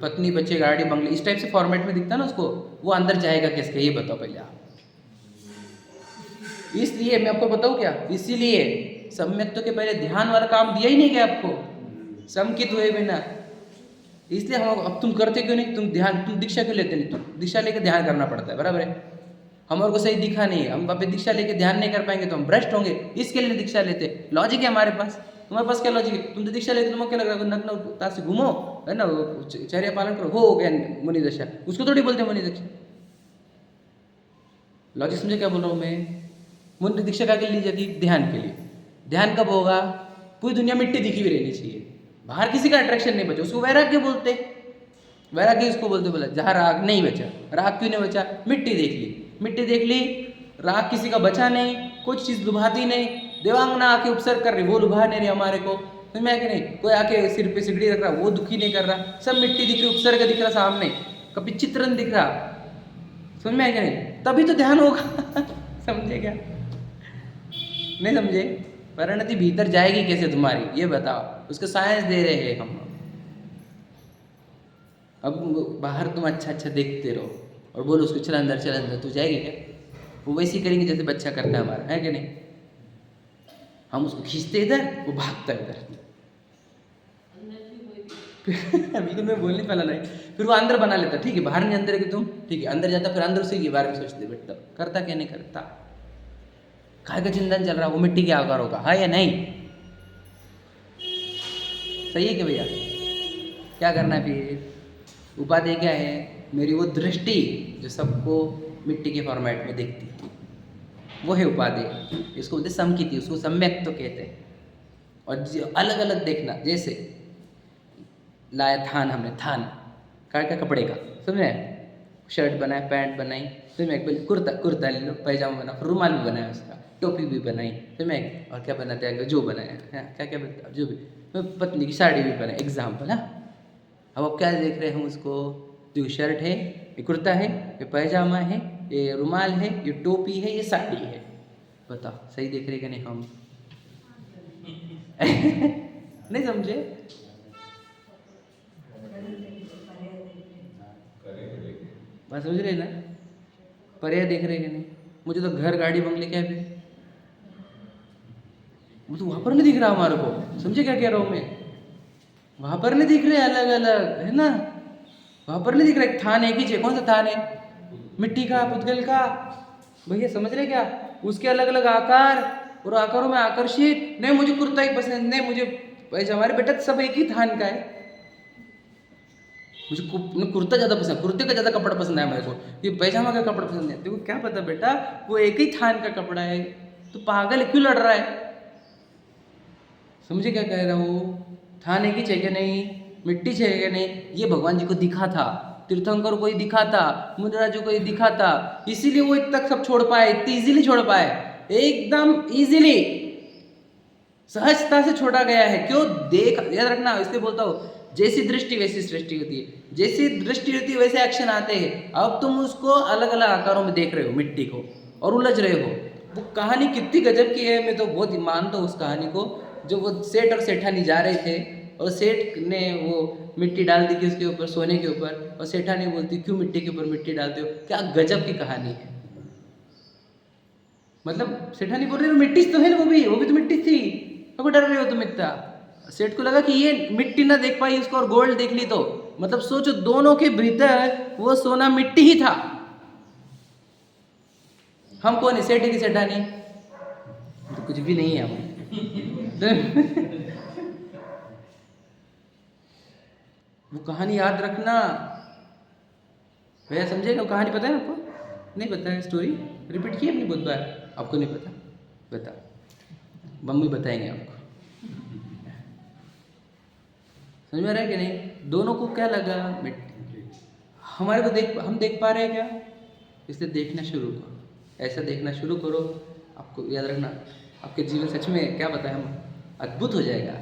पत्नी, बच्चे, गाड़ी, बंगले, इस टाइप से फॉर्मेट में दिखता ना उसको, वो अंदर जाएगा किसके? ये बताओ पहले आप। इसलिए मैं आपको बताऊँ क्या, इसीलिए सम्यक के पहले ध्यान वाला काम दिया ही नहीं क्या आपको, समकित हुए बिना। इसलिए हम, अब तुम करते क्यों नहीं? तुम दीक्षा क्यों लेते नहीं? तुम दीक्षा लेके ध्यान करना पड़ता है, बराबर है? हमारे को सही दिखा नहीं है, हम वहाँ पे दीक्षा लेके ध्यान नहीं कर पाएंगे तो हम भ्रष्ट होंगे, इसके लिए दीक्षा लेते। लॉजिक है हमारे पास, तुम्हारे पास क्या लॉजिक है? तुम तो दीक्षा लेते, तुमको क्या लग रहा है? नग्न से घूमो, है ना, चर्या पालन करो, हो गया मुनि दशा। उसको थोड़ी बोलते मुनि दीक्षा। लॉजिक समझे क्या बोल रहा हूँ मैं? मुनि दीक्षा क्या के ली जाती? ध्यान के लिए। ध्यान कब होगा? पूरी दुनिया मिट्टी दिखी हुई रहनी चाहिए, बाहर किसी का अट्रैक्शन नहीं बचे, उसको वैराग्य बोलते। वैराग्य इसको बोलते, बोला जहाँ राग नहीं बचा। राग क्यों नहीं बचा? मिट्टी देख ली, मिट्टी देख ली, राग किसी का बचा नहीं, कुछ चीज़ लुभाती नहीं, देवांगना आके उपसर्ग कर रही, वो लुभा नहीं रही हमारे को, समझ में कि नहीं? कोई आके सिर पे सिगड़ी रख रहा, वो दुखी नहीं कर रहा, सब मिट्टी दिख रही, उपसर्ग दिख रहा सामने, कभी चित्रण दिख रहा, समझ में कि नहीं? तभी तो ध्यान होगा। समझे क्या? नहीं समझे? परिणति भीतर जाएगी कैसे तुम्हारी, ये बताओ। उसका साइंस दे रहे हैं हम। अब बाहर तुम अच्छा अच्छा देखते रहो और बोलो उसको चल अंदर, तो जाएगी क्या? वो वैसे ही करेंगे जैसे बच्चा करता है हमारा, है कि नहीं? हम उसको खींचते इधर, वो भागता इधर। बिल्कुल मैं बोलने वाला नहीं। फिर वो अंदर बना लेता, ठीक है बाहर नहीं अंदर है कि तुम, ठीक है अंदर जाता, फिर अंदर उसी के बारे में सोचते बैठता, करता क्या नहीं करता। काय का चिंतन चल रहा, वो मिट्टी के आकार होगा, है या नहीं? सही है कि भैया? क्या करना है फिर? उपाधि क्या है? मेरी वो दृष्टि जो सबको मिट्टी के फॉर्मेट में दिखती है, वो है उपाधि। इसको बोलते समकिति, उसको सम्यक तो कहते हैं। और जो अलग अलग देखना, जैसे लाया थान, हमने थान का कपड़े का, समझे? शर्ट बनाए, पैंट बनाई, समझे? कुर्ता ले लो, पैजामा बना, रुमाल भी बनाया उसका, टोपी भी बनाई, समझे? और क्या बनाते हैं जो बनाया, क्या क्या बनता, जो भी, पतली की साड़ी भी बनाई, एग्जाम्पल। हाँ, अब आप क्या देख रहे हैं उसको? जो शर्ट है, ये कुर्ता है, ये पैजामा है, ये रुमाल है, ये टोपी है, ये साड़ी है। बताओ सही देख रहे कि नहीं हम? नहीं समझे? बात समझ रहे ना? पर्याय देख रहे कि नहीं? मुझे तो घर गाड़ी बंगले क्या है, वो तो वहाँ पर नहीं दिख रहा हमारे को, समझे क्या कह रहा हूँ मैं? वहाँ पर नहीं दिख रहे, अलग अलग है ना, वहाँ पर नहीं दिख रहा। एक थान एक ही है, कौन सा थान है? मिट्टी का, पुद्गल का, भैया समझ रहे क्या? उसके अलग अलग आकार, और आकारों में आकर्षित। नहीं मुझे कुर्ता ही पसंद, नहीं मुझे वैसे, हमारे बेटा सब एक ही थान का है। मुझे कुर्ता ज़्यादा पसंद, कुर्ते का ज़्यादा कपड़ा पसंद है मेरे को, ये पैजामा का कपड़ा पसंद है। देखो क्या पता बेटा, वो एक ही थान का कपड़ा है, तो पागल है, क्यों लड़ रहा है? समझे क्या कह रहा हूँ? थान एक ही चाहिए नहीं, मिट्टी चाहिए नहीं, ये भगवान जी को दिखा था, तीर्थंकर को ही दिखा था, मुनिराजों को ही दिखा था, इसीलिए वो इतना तक सब छोड़ पाए, इतनी इजीली छोड़ पाए, एकदम इजीली, सहजता से छोड़ा गया है। क्यों? देख, याद रखना, इसलिए बोलता हूँ, जैसी दृष्टि वैसी सृष्टि होती है, जैसी दृष्टि होती है वैसे एक्शन आते हैं। अब तुम उसको अलग अलग आकारों में देख रहे हो मिट्टी को, और उलझ रहे हो। वो कहानी कितनी गजब की है, मैं तो बहुत मानता हूँ उस कहानी को। जो वो सेठ और सेठानी जा रहे थे, और सेठ ने वो मिट्टी डाल दी कि उसके ऊपर, सोने के ऊपर, और सेठानी बोलती क्यों मिट्टी के ऊपर मिट्टी डालते हो? क्या गजब की कहानी है। मतलब सेठानी बोल रही है मिट्टी तो है ना, वो भी तो मिट्टी थी, अब डर रहे हो तुम इतना। सेठ को लगा कि ये मिट्टी ना देख पाई उसको और गोल्ड देख ली, तो मतलब सोचो दोनों के भीतर वो सोना मिट्टी ही था। हम कौन है, सेठ है कि सेठानी? तो कुछ भी नहीं है हम। वो कहानी याद रखना भैया, समझेगा? कहानी पता है आपको? नहीं पता है? स्टोरी रिपीट की अपनी बहुत बार, आपको नहीं पता? बता, मम्मी बताएंगे आपको। समझ में आ रहा है कि नहीं? दोनों को क्या लगा? मिट्टी। हमारे को हम देख पा रहे हैं क्या? इसलिए देखना शुरू करो, ऐसा देखना शुरू करो। आपको याद रखना, आपके जीवन सच में क्या बताएं हम, अद्भुत हो जाएगा।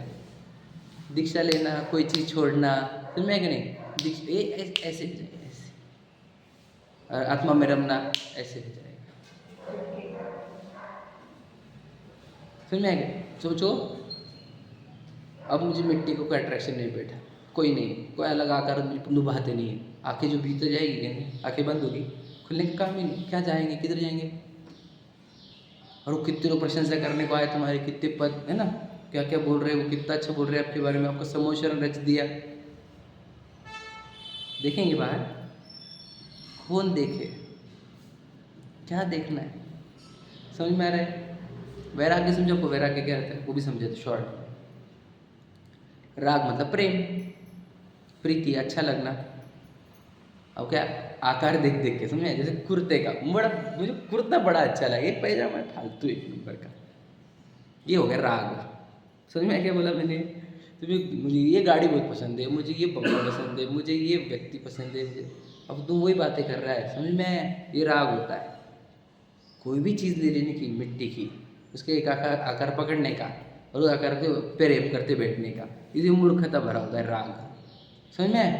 दीक्षा लेना, कोई चीज़ छोड़ना, समझ में है कि नहीं? ऐसे हो जाएगा, ऐसे, और आत्मा में रमना, ऐसे हो जाएगा। समझ में आ गया? सोचो, अब मुझे मिट्टी को कोई अट्रैक्शन नहीं बैठा, कोई नहीं, कोई अलग आकार लुभाते नहीं है। आंखें जो भीतर जाएगी नहीं, आंखें बंद होगी, खुलने का काम ही नहीं। क्या जाएंगे, किधर जाएंगे? और वो कितने लोग प्रशंसा करने को आए तुम्हारे, कितने पद है ना, क्या क्या बोल रहे हैं, वो कितना अच्छा बोल रहे हैं आपके बारे में, आपका समोचरण रच दिया। देखेंगे बाहर, कौन देखे? क्या देखना है? समझ में आ रहा है? वैराग्य समझो को, वैराग्य क्या रहता है वो भी समझे तो शॉर्ट। राग मतलब प्रेम, प्रीति, अच्छा लगना। अब क्या, आकार देख देख के, समझे? जैसे कुर्ते का, मुझे कुर्ता बड़ा अच्छा लगे, पैजामा फालतू एक नंबर का, ये हो गया राग। समझ में क्या बोला मैंने? तुम्हें मुझे ये गाड़ी बहुत पसंद है, मुझे ये बंगला पसंद है, मुझे ये व्यक्ति पसंद है, मुझे अब तुम वही बातें कर रहा है, समझ में आया? ये राग होता है। कोई भी चीज़ ले लेने की मिट्टी की, उसके एक आकार आकार पकड़ने का और उस आकार के प्रेम करते बैठने का, इसी मूर्खता भरा होता है राग। समझ में आया?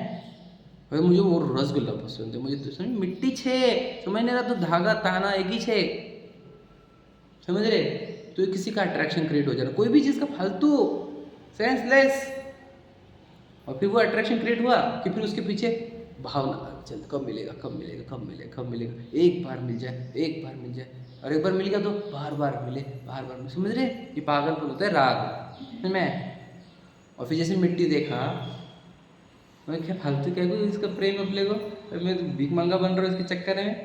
भाई मुझे वो रसगुल्ला पसंद है, मुझे तो समझ मिट्टी छे, समझ नहीं रहा तो धागा ताना एक ही छे, समझ रहे? तो किसी का अट्रैक्शन क्रिएट हो जा रहा, कोई भी चीज़ का फालतू सेंसलेस, और फिर वो अट्रैक्शन क्रिएट हुआ कि फिर उसके पीछे भावना, चल कब मिलेगा कब मिलेगा कब मिलेगा कब मिलेगा, एक बार मिल जाए एक बार मिल जाए, और एक बार मिल गया तो बार बार मिले बार बार मिले, समझ रहे? ये पागलपन होता है राग में। और फिर जैसे मिट्टी देखा, मैं क्या फालतू क्या कोई इसका प्रेम अपने को, मैं तो भीख मंगा बन रहा हूँ इसके चक्कर में।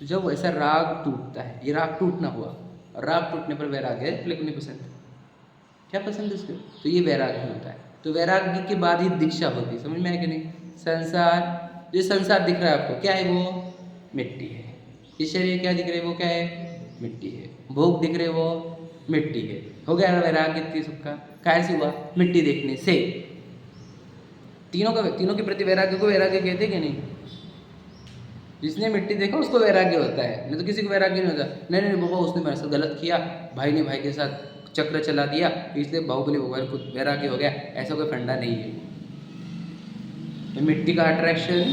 तो जब वैसा राग टूटता है, ये राग टूटना हुआ, और राग टूटने पर वैराग्य है, अपने को नहीं पसंद, क्या पसंद है उसको, तो ये वैराग्य होता है। तो वैराग्य के बाद ही दीक्षा होती है, समझ में आया कि नहीं? संसार, जो संसार दिख रहा है आपको, क्या है वो? मिट्टी है। ये शरीर क्या दिख रहे वो क्या है? मिट्टी है। भोग दिख रहे वो मिट्टी है। हो गया ना वैराग्य इतनी सबका? कैसे हुआ? मिट्टी देखने से। तीनों के प्रति वैराग्य को वैराग्य कहते कि नहीं? जिसने मिट्टी देखा उसको वैराग्य होता है, नहीं तो किसी को वैराग्य नहीं होता। नहीं नहीं बाबा उसने मेरे साथ गलत किया, भाई ने भाई के साथ चक्र चला दिया, इसलिए बाहुबली भगवान को वैराग्य हो गया, ऐसा कोई फंडा नहीं है। तो मिट्टी का अट्रैक्शन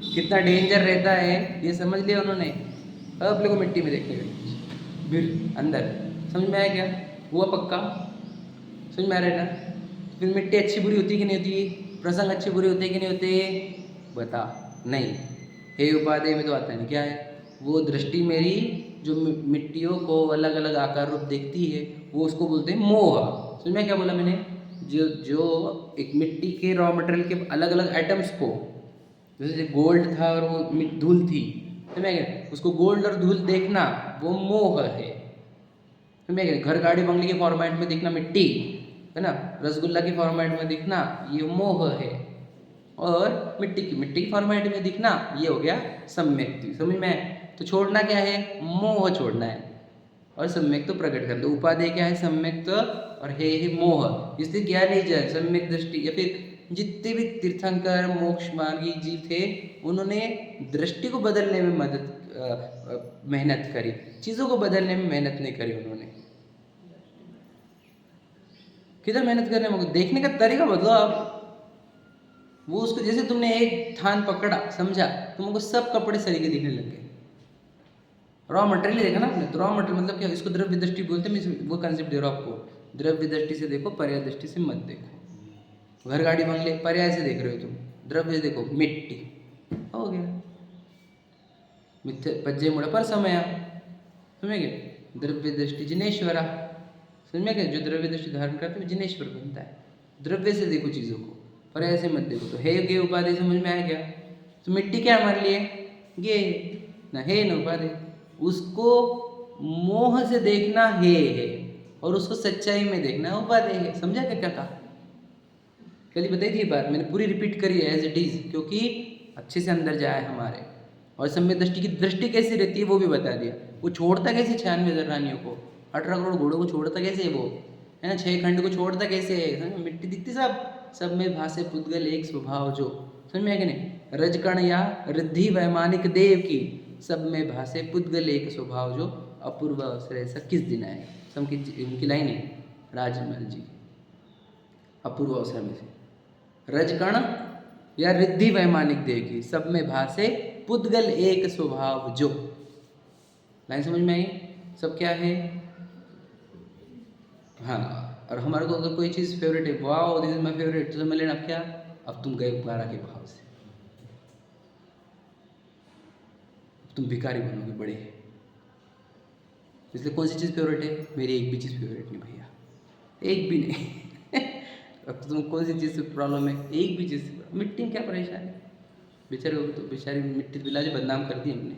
कितना डेंजर रहता है ये समझ लिया उन्होंने। अब अपने को मिट्टी में देखने का फिर अंदर समझ में आया क्या? हुआ पक्का? समझ में आ रहा है ना? फिर मिट्टी अच्छी बुरी होती है कि नहीं होती? प्रसंग अच्छे बुरे होते कि नहीं होते? बता। नहीं, हे उपादेय में तो आता नहीं। क्या है वो? दृष्टि मेरी जो मिट्टियों को अलग अलग आकार रूप देखती है, वो उसको बोलते हैं मोह। समझ में क्या बोला मैंने? जो एक मिट्टी के रॉ मटेरियल के अलग अलग एटम्स को, जैसे गोल्ड था और वो धूल थी, समझ में क्या? उसको गोल्ड और धूल देखना वो मोह है। समझ में क्या? घर गाड़ी बंगले के फॉर्मेट में दिखना मिट्टी है ना, रसगुल्ला के फॉर्मेट में दिखना ये मोह है, और मिट्टी की फॉर्मेट में दिखना ये हो गया सम्यक। समझ में? तो छोड़ना क्या है? मोह छोड़ना है, और सम्यक तो प्रकट कर दो। उपादेय क्या है? सम्यक तो, और हे मोह। इसलिए ज्ञान ही जन सम्यक दृष्टि, या फिर जितने भी तीर्थंकर मोक्ष मार्गी जीव थे, उन्होंने दृष्टि को बदलने में मेहनत करी, चीज़ों को बदलने में मेहनत नहीं करी उन्होंने। किधर मेहनत करने में? देखने का तरीका बदलो आप। वो उसको जैसे तुमने एक थान पकड़ा, समझा, तुमको सब कपड़े सरीके दिखने लग गए। रॉ मटेरियल देखा ना आपने, तो रॉ मटेरियल मतलब क्या? इसको द्रव्य दृष्टि बोलते हैं। मैं वो कंसेप्ट दे रहा हूँ आपको। द्रव्य दृष्टि से देखो, पर्याय दृष्टि से मत देखो। घर गाड़ी बंगले पर्याय से देख रहे हो तुम, द्रव्य से देखो मिट्टी, हो गया। मिथ्य पज्जे मुड़ा पर समय, समझ गए? द्रव्य दृष्टि जिनेश्वरा, समझ में क्या? जो द्रव्य दृष्टि धारण करते हैं जिनेश्वर बनता है। द्रव्य से देखो चीज़ों को, पर्याय से मत देखो। तो हे गे उपाधि समझ में आया क्या? तो मिट्टी क्या हमारे लिए? गे ना, हे न उपाधि। उसको मोह से देखना हे है, और उसको सच्चाई में देखना उपाधि है। समझा क्या क्या कहा? कल ही बताई थी ये बात, मैंने पूरी रिपीट करी है एज इट इज, क्योंकि अच्छे से अंदर जाए हमारे। और सम्यक दृष्टि की दृष्टि कैसी रहती है वो भी बता दिया। वो छोड़ता कैसे 96 रानियों को, 18 करोड़ घोड़ों को छोड़ता कैसे है वो, है ना? 6 खंड को छोड़ता कैसे है? मिट्टी दिखती सब में भासे पुद्गल एक स्वभाव जो। समझ में है कि नहीं? रजकण या रिद्धि वैमानिक देव की, सब में भासे पुद्गल एक स्वभाव जो, अपूर्व अवसर ऐसा किस दिन आए। उनकी लाइन है राजमल जी, अपूर्व अवसर में से। रजकण या रिद्धि वैमानिक देव की, सब में भासे पुद्गल एक स्वभाव जो। लाइन समझ में आई? सब क्या है? हाँ, और हमारे को अगर कोई चीज़ फेवरेट है, wow this is my favourite, तो समझ लेना अब क्या? अब तुम गए बारा के भाव से, तुम भिखारी बनोगे बड़े। इसलिए कौन सी चीज़ फेवरेट है? मेरी एक भी चीज़ फेवरेट नहीं भैया, एक भी नहीं। अब तो तुम कौन सी चीज़ से प्रॉब्लम है? एक भी चीज़। मिट्टी में क्या परेशान है बेचारे को? तो बेचारी मिट्टी बिला जो बदनाम कर दी हमने,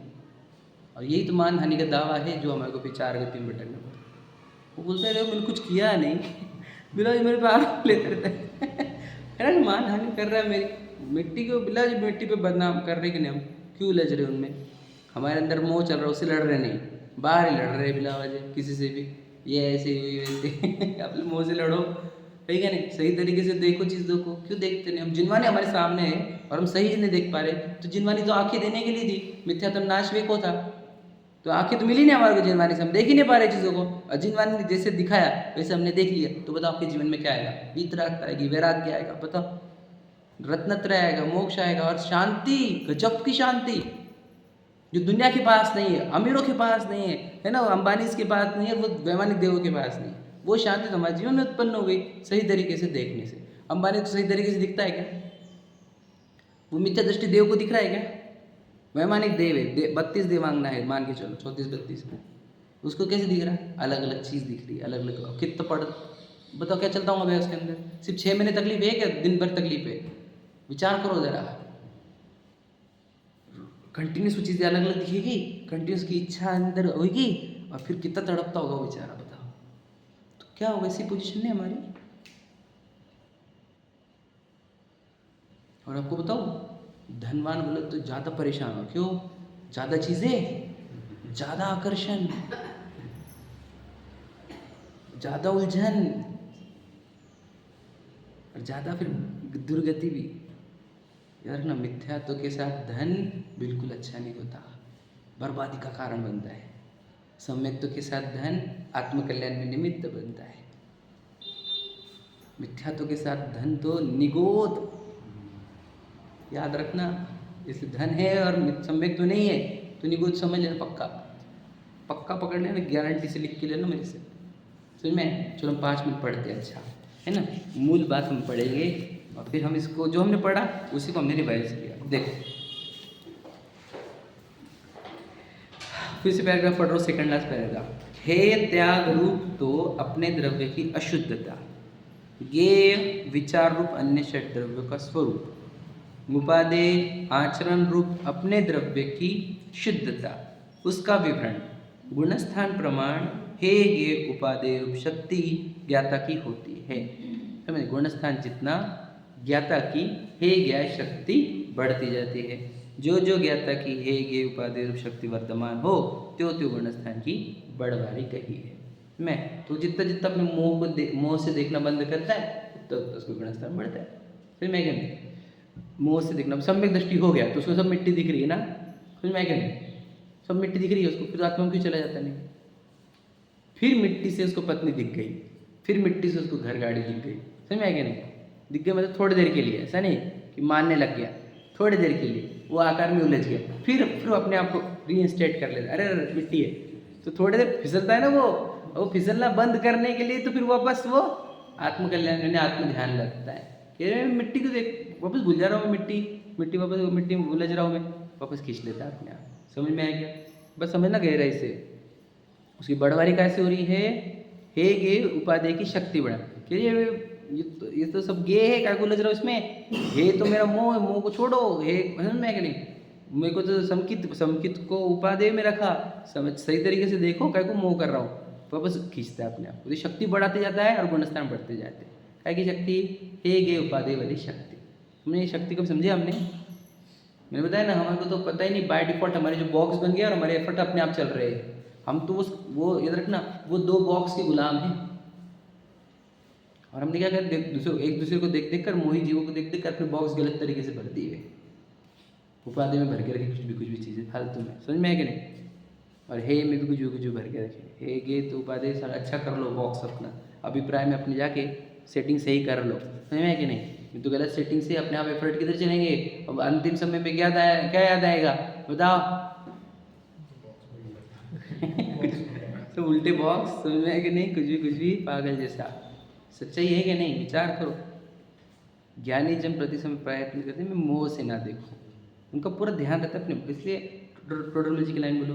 और यही तो मान हानि का दावा है जो हमारे को विचार के 3 बटन में। वो बोलते रहे मैंने कुछ किया नहीं, बिला जी मेरे पे आरोप लेते रहते है ना, मान हानि कर रहा है मेरी। मिट्टी को बिला जी मिट्टी पे बदनाम कर रहे कि नहीं? हम क्यों उलझ रहे उनमें? हमारे अंदर मोह चल रहा है, उससे लड़ रहे नहीं, बाहर ही लड़ रहे बिला वजह किसी से भी, ये ऐसे हुई वैसे। अपने मोह से लड़ो, है क्या नहीं? सही तरीके से देखो चीज़ों को, क्यों देखते नहीं? हम जिनवानी हमारे सामने है और हम सही नहीं देख पा रहे, तो जिनवानी तो आंखें देने के लिए थी, मिथ्या तो नाश वेको था, तो आंखें तो मिली नहीं हमारे को जिनवानी से, हम देख ही नहीं पा रहे चीज़ों को। और जिनवानी ने जैसे दिखाया वैसे हमने देख लिया, तो बताओ आपके जीवन में क्या आएगा? वीतराग आएगी, वैराग्य आएगा, बताओ, रत्नत्रय आएगा, मोक्ष आएगा और शांति, गजब की शांति जो दुनिया के पास नहीं है, अमीरों के पास नहीं है ना, अंबानी के पास नहीं है, वो वैमानिक देवों के पास नहीं है। वो शांति तो हमारे जीवन में उत्पन्न हो गई सही तरीके से देखने से। अंबानी तो सही तरीके से दिखता है क्या? वो मिथ्या दृष्टि देव को दिख रहा है क्या? वैमानिक देव है, 32 देवांगना है, मान के चलो 34-32 में, उसको कैसे दिख रहा है? अलग अलग चीज़ दिख रही है, अलग अलग कितना पढ़, बताओ क्या चलता हूँ मैं उसके अंदर? सिर्फ 6 महीने तकलीफ है क्या? दिन भर तकलीफ है? विचार करो जरा। कंटिन्यूस वो चीज़ें अलग अलग दिखेगी, कंटिन्यूस की इच्छा अंदर होगी, और फिर कितना तड़पता होगा बेचारा, बताओ। तो क्या होगा? ऐसी पोजीशन है हमारी। और आपको बताओ, धनवान बोले तो ज़्यादा परेशान हो, क्यों? ज़्यादा चीज़ें, ज़्यादा आकर्षण, ज़्यादा उलझन, और ज़्यादा फिर दुर्गति भी। यार ना, मिथ्यात्व के साथ धन बिल्कुल अच्छा नहीं होता, बर्बादी का कारण बनता है। सम्यक्त्व के साथ धन आत्मकल्याण में निमित्त बनता है। मिथ्यात्व के साथ धन तो निगोद, याद रखना। जैसे धन है और सम्यक्त्व नहीं है तो निगोद समझ लेना, पक्का पक्का पकड़ लेना, गारंटी से लिख के लेना मेरे से, समझ में? चलो हम 5 मिनट पढ़ते हैं, अच्छा है ना। मूल बात हम पढ़ेंगे और फिर हम इसको जो हमने पढ़ा उसी को हमने रिवाइज किया। देखो फिर से पैराग्राफ पढ़ रहा हूँ, सेकंड लास्ट पैराग्राफ। हे त्याग रूप तो अपने द्रव्य की अशुद्धता, ये विचार रूप अन्य षट द्रव्यों का स्वरूप, उपादेय आचरण रूप अपने द्रव्य की शुद्धता, उसका विवरण, गुणस्थान प्रमाण, हे ये उपादेय रूप शक्ति ज्ञाता की होती है। समझे? गुणस्थान जितना ज्ञाता की हे ज्ञा शक्ति बढ़ती जाती है। जो जो ज्ञाता की हे ज्ञ उपादेय रूप शक्ति वर्तमान हो, त्यो त्यो गुणस्थान की बढ़वारी कही है। मैं तो जितना जितना अपने मोह से देखना बंद करता है तो उसको गुणस्थान बढ़ता है। फिर मैं कहूँ मोह से देखना, सम्यक दृष्टि हो गया तो उसको सब मिट्टी दिख रही है ना, फिर मैं कहूँ सब मिट्टी दिख रही है उसको, फिर आत्मा में क्यों चला जाता नहीं? फिर मिट्टी से उसको पत्नी दिख गई, फिर मिट्टी से उसको घर गाड़ी दिख गई, समझ में आएगा नहीं? दिख गई मतलब थोड़ी देर के लिए, ऐसा नहीं कि मानने लग गया, थोड़ी देर के लिए वो आकार में उलझ गया, फिर अपने आप को रीइंस्टेट कर लेता, अरे मिट्टी है, तो थोड़ी देर फिसलता है ना वो फिसलना बंद करने के लिए तो फिर वापस वो आत्मकल्याण यानी आत्म ध्यान लगता है कि मिट्टी को देख, वापस भूल जा रहा हूँ मैं, मिट्टी वापस मिट्टी में उलझ रहा हूँ मैं, वापस खींच लेता है अपने आप। समझ में आ गया? बस समझना गहराई से। उसकी बढ़वारी कैसे हो रही है? हे गे उपादेय की शक्ति बढ़ा, कि ये तो सब गे है, क्या उलझ रहा हूँ इसमें? हे तो मेरा मोह है, मोह को छोड़ो, हे समझ में कि नहीं? मेरे को तो समकित को उपादेय में रखा, समझ सही तरीके से देखो, क्या को मोह कर रहा हूँ, वापस खींचता है अपने आप को, शक्ति बढ़ाते जाता है और गुणस्थान बढ़ते जाते हैं। क्या की शक्ति? हे गे उपादेय वाली शक्ति। हमने ये शक्ति कब समझे? मैंने बताया ना, हमारे को तो पता ही नहीं, बाय डिफॉल्ट हमारे जो बॉक्स बन गया और हमारे एफर्ट अपने आप चल रहे हैं। हम तो वो याद रखना, वो 2 बॉक्स के गुलाम हैं। और हमने क्या किया, एक दूसरे को देख देख कर, मोही जीवों को देख देख कर अपने बॉक्स गलत तरीके से भर दिए, उपाधि में भर के रखे कुछ भी चीज़ें फालतू में, समझ में है कि नहीं? और हे में भी कुछ भर के रखे, हे गे तो उपाधि अच्छा कर लो बॉक्स अपना, अभिप्राय में अपने जाके सेटिंग सही कर लो, समझ में है कि नहीं? तो गलत सेटिंग से अपने आप एफर्ट किधर चलेंगे? अब अंतिम समय में क्या याद आएगा बताओ? तो उल्टे बॉक्स, समझ में है कि नहीं? कुछ भी पागल जैसा। सच्चाई है कि नहीं? विचार करो। ज्ञानी जन प्रति समय प्रयत्न करते हैं मैं मोह से ना देखूं, उनका पूरा ध्यान रहता है अपने, इसलिए टोडोलॉजी की लाइन बोलो,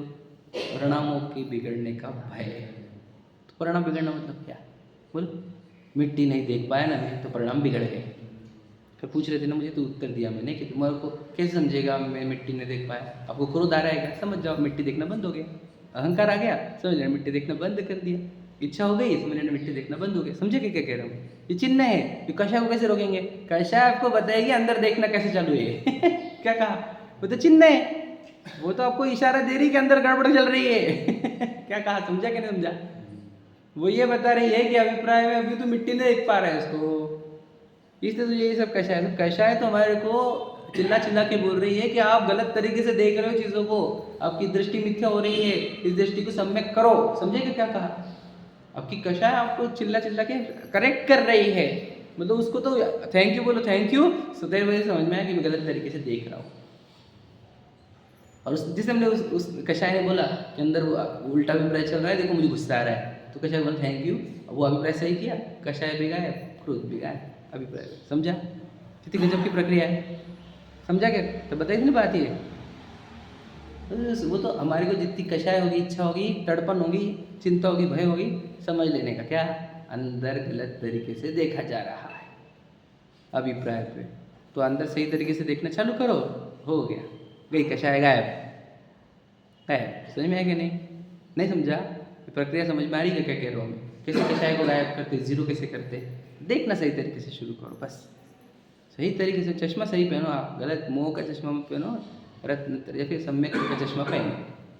परिणामों के बिगड़ने का भय। तो परिणाम बिगड़ना मतलब क्या? बोल, मिट्टी नहीं देख पाया ना मैं तो परिणाम बिगड़ गए। फिर पूछ रहे थे ना मुझे, तो उत्तर दिया मैंने कि तुम्हारे को कैसे समझेगा मैं मिट्टी नहीं देख पाया? आपको क्रोध आ रहा है, समझ जाओ मिट्टी देखना बंद हो गया, अहंकार आ गया, समझ लेना मिट्टी देखना बंद कर दिया, इच्छा हो गई, समझ लेना मिट्टी देखना बंद हो गया। समझे क्या कह रहा हूँ? ये चिन्ह है, ये कषाय को कैसे रोकेंगे? कषाय आपको बताएगी अंदर देखना कैसे चालू है। क्या कहा? वो तो चिन्ह है, वो तो आपको इशारा दे रही कि अंदर गड़बड़ चल रही है। क्या कहा? समझा कि नहीं समझा? वो ये बता रही है कि अभिप्राय में अभी तो मिट्टी नहीं देख पा रहा है उसको, इसलिए तो ये सब कषाय है। कषाय तो हमारे को चिल्ला चिल्ला के बोल रही है कि आप गलत तरीके से देख रहे हो चीज़ों को, आपकी दृष्टि मिथ्या हो रही है, इस दृष्टि को सम्यक करो। समझेगा क्या कहा? आपकी कषाय आपको चिल्ला चिल्ला के करेक्ट कर रही है, मतलब उसको तो थैंक यू बोलो, थैंक यू, सदैव वजह समझ में आया कि मैं गलत तरीके से देख रहा हूँ। और उस जिसे हमने उस कषाय ने बोला कि अंदर वो उल्टा अभिप्राय चल रहा है, देखो मुझे गुस्सा आ रहा है, तो कषाय बोला थैंक यू, वो अभिप्राय सही किया, कषाय भी गायब, क्रोध भी गायब, अभिप्राय। समझा कितनी गजब की प्रक्रिया है? समझा क्या? तो बताइए ना बात ये। वो तो हमारे को जितनी कषाय होगी, इच्छा होगी, तड़पन होगी, चिंता होगी, भय होगी, समझ लेने का क्या अंदर गलत तरीके से देखा जा रहा है अभिप्राय पे। तो अंदर सही तरीके से देखना चालू करो, हो गया, गई कषाय गायब। गायब समझ में आया कि नहीं? नहीं समझा? प्रक्रिया समझ में आ रही है क्या कह रहा हूँ मैं? कैसे कषाय को गायब करते, जीरो कैसे करते, देखना सही तरीके से शुरू करो बस। सही तरीके से चश्मा सही पहनो आप, गलत मोह का चश्मा मत पहनो, रत्न या फिर सम्यक का चश्मा पहनो।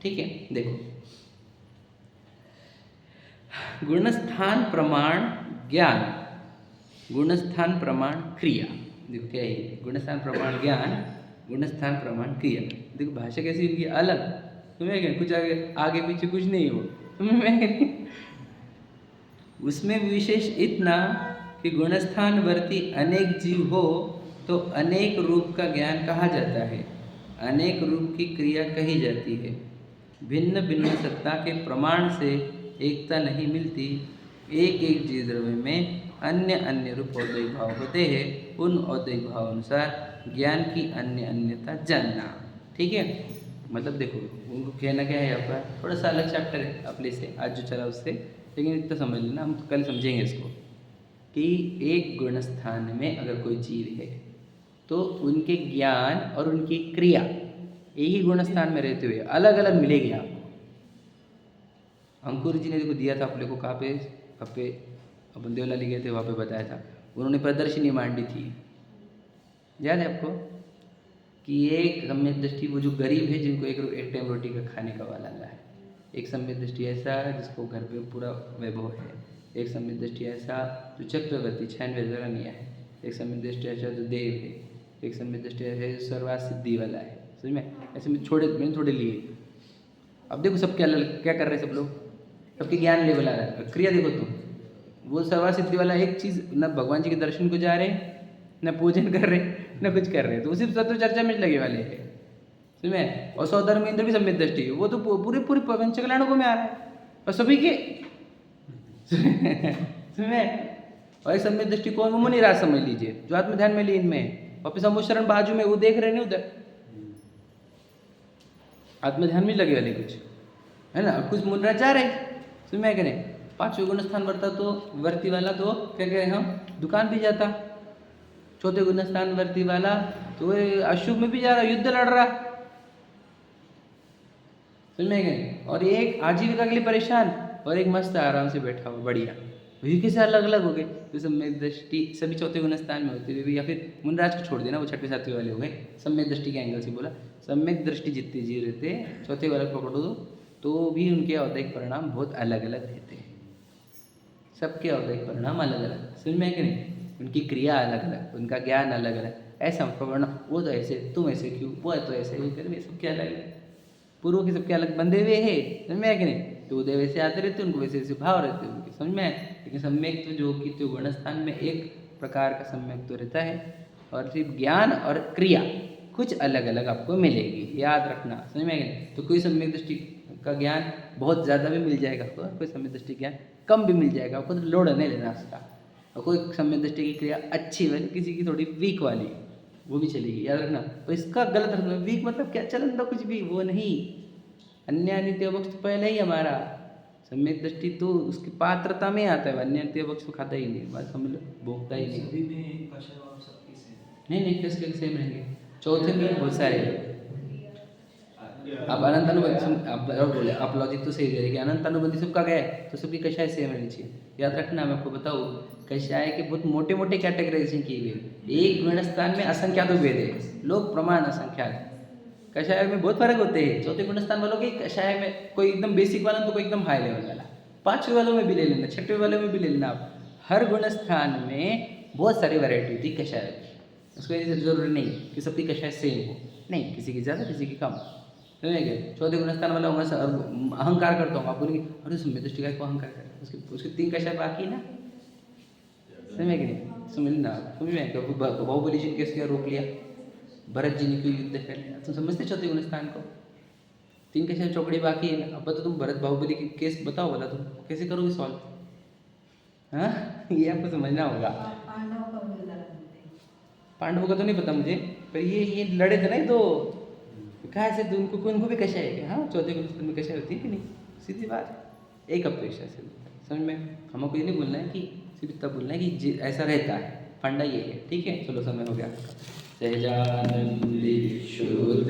ठीक है, देखो गुणस्थान प्रमाण ज्ञान, गुणस्थान प्रमाण क्रिया। देखो क्या है, गुणस्थान प्रमाण ज्ञान, गुणस्थान प्रमाण क्रिया। देखो भाषा कैसी होगी अलग, तुम्हें क्या कुछ आगे पीछे कुछ नहीं हो, तुम्हें उसमें विशेष इतना कि गुणस्थान वर्ती अनेक जीव हो तो अनेक रूप का ज्ञान कहा जाता है, अनेक रूप की क्रिया कही जाती है। भिन्न भिन्न सत्ता के प्रमाण से एकता नहीं मिलती, एक एक जीव द्रव्य में अन्य अन्य रूप औदयिक भाव होते हैं, उन औदयिक भाव अनुसार ज्ञान की अन्य अन्यता जानना। ठीक है, मतलब देखो उनको कहना क्या है, यहाँ पर थोड़ा सा अलग चैप्टर है अपने से आज जो चला उससे, लेकिन इतना समझ लेना, हम कल समझेंगे इसको कि एक गुणस्थान में अगर कोई जीव है तो उनके ज्ञान और उनकी क्रिया यही गुणस्थान में रहते हुए अलग अलग मिलेगी आपको। अंकुर जी ने देखो दिया था आप लोगों को, कहाँ पे अपन देवलाली गए थे, वहाँ पे बताया था, उन्होंने प्रदर्शनी मांडी थी, याद है आपको? कि एक सम्यक दृष्टि वो जो गरीब है जिनको एक टाइम रोटी का खाने का वाला है, एक सम्यक दृष्टि ऐसा है जिसको घर पे पूरा वैभव है, एक सम्यक दृष्टि ऐसा जो चक्रवर्ती 96 जगनिया है, एक सम्यक दृष्टि ऐसा जो देव है, एक सम्यक दृष्टि ऐसा जो सर्वास सिद्धि वाला है। समझ में? ऐसे में मैंने थोड़े लिए। अब देखो सब क्या कर रहे हैं, सब लोग सबके ज्ञान लेवल आ रहा है, क्रिया देखो तुम, वो सर्वास सिद्धि वाला एक चीज़ न भगवान जी के दर्शन को जा रहे, न पूजन कर रहे, न कुछ कर रहे, तो वो सिर्फ तत्व चर्चा में लगे वाले हैं। समझ में? और सौधर्म में इंद्र भी सम्यक दृष्टि है, वो तो पूरे पंचकल्याणों में आ रहा है और सभी के समझ में? और एक सम्यक दृष्टि कौन, वो मुनिराज समझ लीजिए जो आत्म ध्यान में लीन में, वापिस समुच्चरण बाजू में वो देख रहे नहीं उधर, आत्म ध्यान में लगे वाले कुछ है ना, कुछ मुनिराज जा रहे। समझ में? करें पांचवें गुण स्थान वर्ता तो वर्ती वाला तो क्या करें हम, दुकान भी जाता। चौथे गुण स्थान वर्ती वाला तो अशुभ में भी जा रहा, युद्ध लड़ रहा। समझ में गए? और एक आजीविका के लिए परेशान और एक मस्त आराम से बैठा हुआ बढ़िया, वही कैसे अलग अलग हो गए? तो सम्यक दृष्टि सभी चौथे गुण स्थान में होते हुए भी, या फिर मुनराज को छोड़ देना, वो छठवें सातवें वाले हो गए। सम्यक दृष्टि के एंगल से बोला, सम्यक दृष्टि जितने जीव रहते चौथे वाला पकड़ो तो भी उनके औदयिक परिणाम बहुत अलग अलग रहते हैं, सबके औदयिक परिणाम अलग अलग। समझ में कि नहीं? उनकी क्रिया अलग अलग, उनका ज्ञान अलग अलग, ऐसा पकड़ना, वो तो ऐसे, तुम ऐसे क्यों, वो तो ऐसे, वो कर सबके अलग अलग, पूर्व के सबके अलग बंधे हुए है। समझ में है कि नहीं? तो उदय वैसे आते रहते, उनको वैसे वैसे भाव रहते हैं उनके। समझ में? लेकिन सम्यक जो कि तो गुणस्थान में एक प्रकार का सम्यक तो रहता है, और सिर्फ ज्ञान और क्रिया कुछ अलग अलग आपको मिलेगी, याद रखना। समझ में? तो कोई सम्यक दृष्टि का ज्ञान बहुत ज़्यादा भी मिल जाएगा आपको, कोई सम्यक दृष्टि ज्ञान कम भी मिल जाएगा आपको, तो लोड नहीं लेना उसका। और कोई सम्यक दृष्टि की क्रिया अच्छी वाली, किसी की थोड़ी वीक वाली, वो भी चलेगी, याद रखना। तो इसका गलत रखना, वीक मतलब क्या, चलन तो कुछ भी वो नहीं, अन्य अनित्य पक्ष तो पहले ही हमारा, सम्यक दृष्टि तो उसकी पात्रता में आता है, अन्य अनित्य पक्ष तो खाता ही नहीं, बात समझ लो, भोगता ही नहीं। नहीं किसके सेम रहेंगे, चौथे में बहुत सारे। अब अनंत अनुबंधी, आप बोले आप लॉजिक तो सही दे रहे कि अनंत अनुबंधी सबका गया है, तो सबकी कषाय सेम रहनी चाहिए। याद रखना, मैं आपको बताऊँ, कषाय के बहुत मोटे मोटे कैटेगराइजेशन किए हुए, एक गुणस्थान में असंख्यात भेद है, लोग प्रमाण असंख्यात। कषाय में बहुत फर्क होते हैं, चौथे गुणस्थान वालों के कषाय में कोई एकदम बेसिक वाला तो कोई एकदम हाई लेवल वाला, 5वें वालों में भी ले लेना, 6वें वालों में भी ले लेना आप। हर गुण स्थान में बहुत सारी वैरायटी होती है कषाय की। उसको ये जरूरी नहीं कि सबकी कषाय सेम हो, नहीं, किसी की ज़्यादा किसी की कम। समझेंगे? चौथे गुण स्थान वाला होगा अहंकार करता हूँ, आप बोलेंगे अरे सुन में तो टिकाई को अहंकार करता है, उसके 3 कषाय बाकी है ना। समझे कि नहीं? समझ ना, समझ में बाहुबली जी ने कैसे क्या रोक लिया, भरत जी ने क्यों युद्ध कर लिया, तुम समझते चौथे गुण स्थान को? 3 कषाय चौकड़ी बाकी है ना। अब तो तुम भरत बाहुबली की केस बताओ बोला, तुम कैसे करोगे सॉल्व? हाँ, ये आपको समझना होगा। पांडवों का तो नहीं पता मुझे, पर ये लड़े थे ना ये 2, कहाँ से तो उनको भी कषाय है। हाँ, चौथे गुण स्थान में कषाय होती है कि नहीं? सीधी बात है, एक अपेक्षा से समझ में। हमको ये नहीं बोलना है कि सिर्फ इतना बोलना है कि ऐसा रहता है, फंडा ये है। ठीक है, चलो समय हो गया। सहजानंद शुद्ध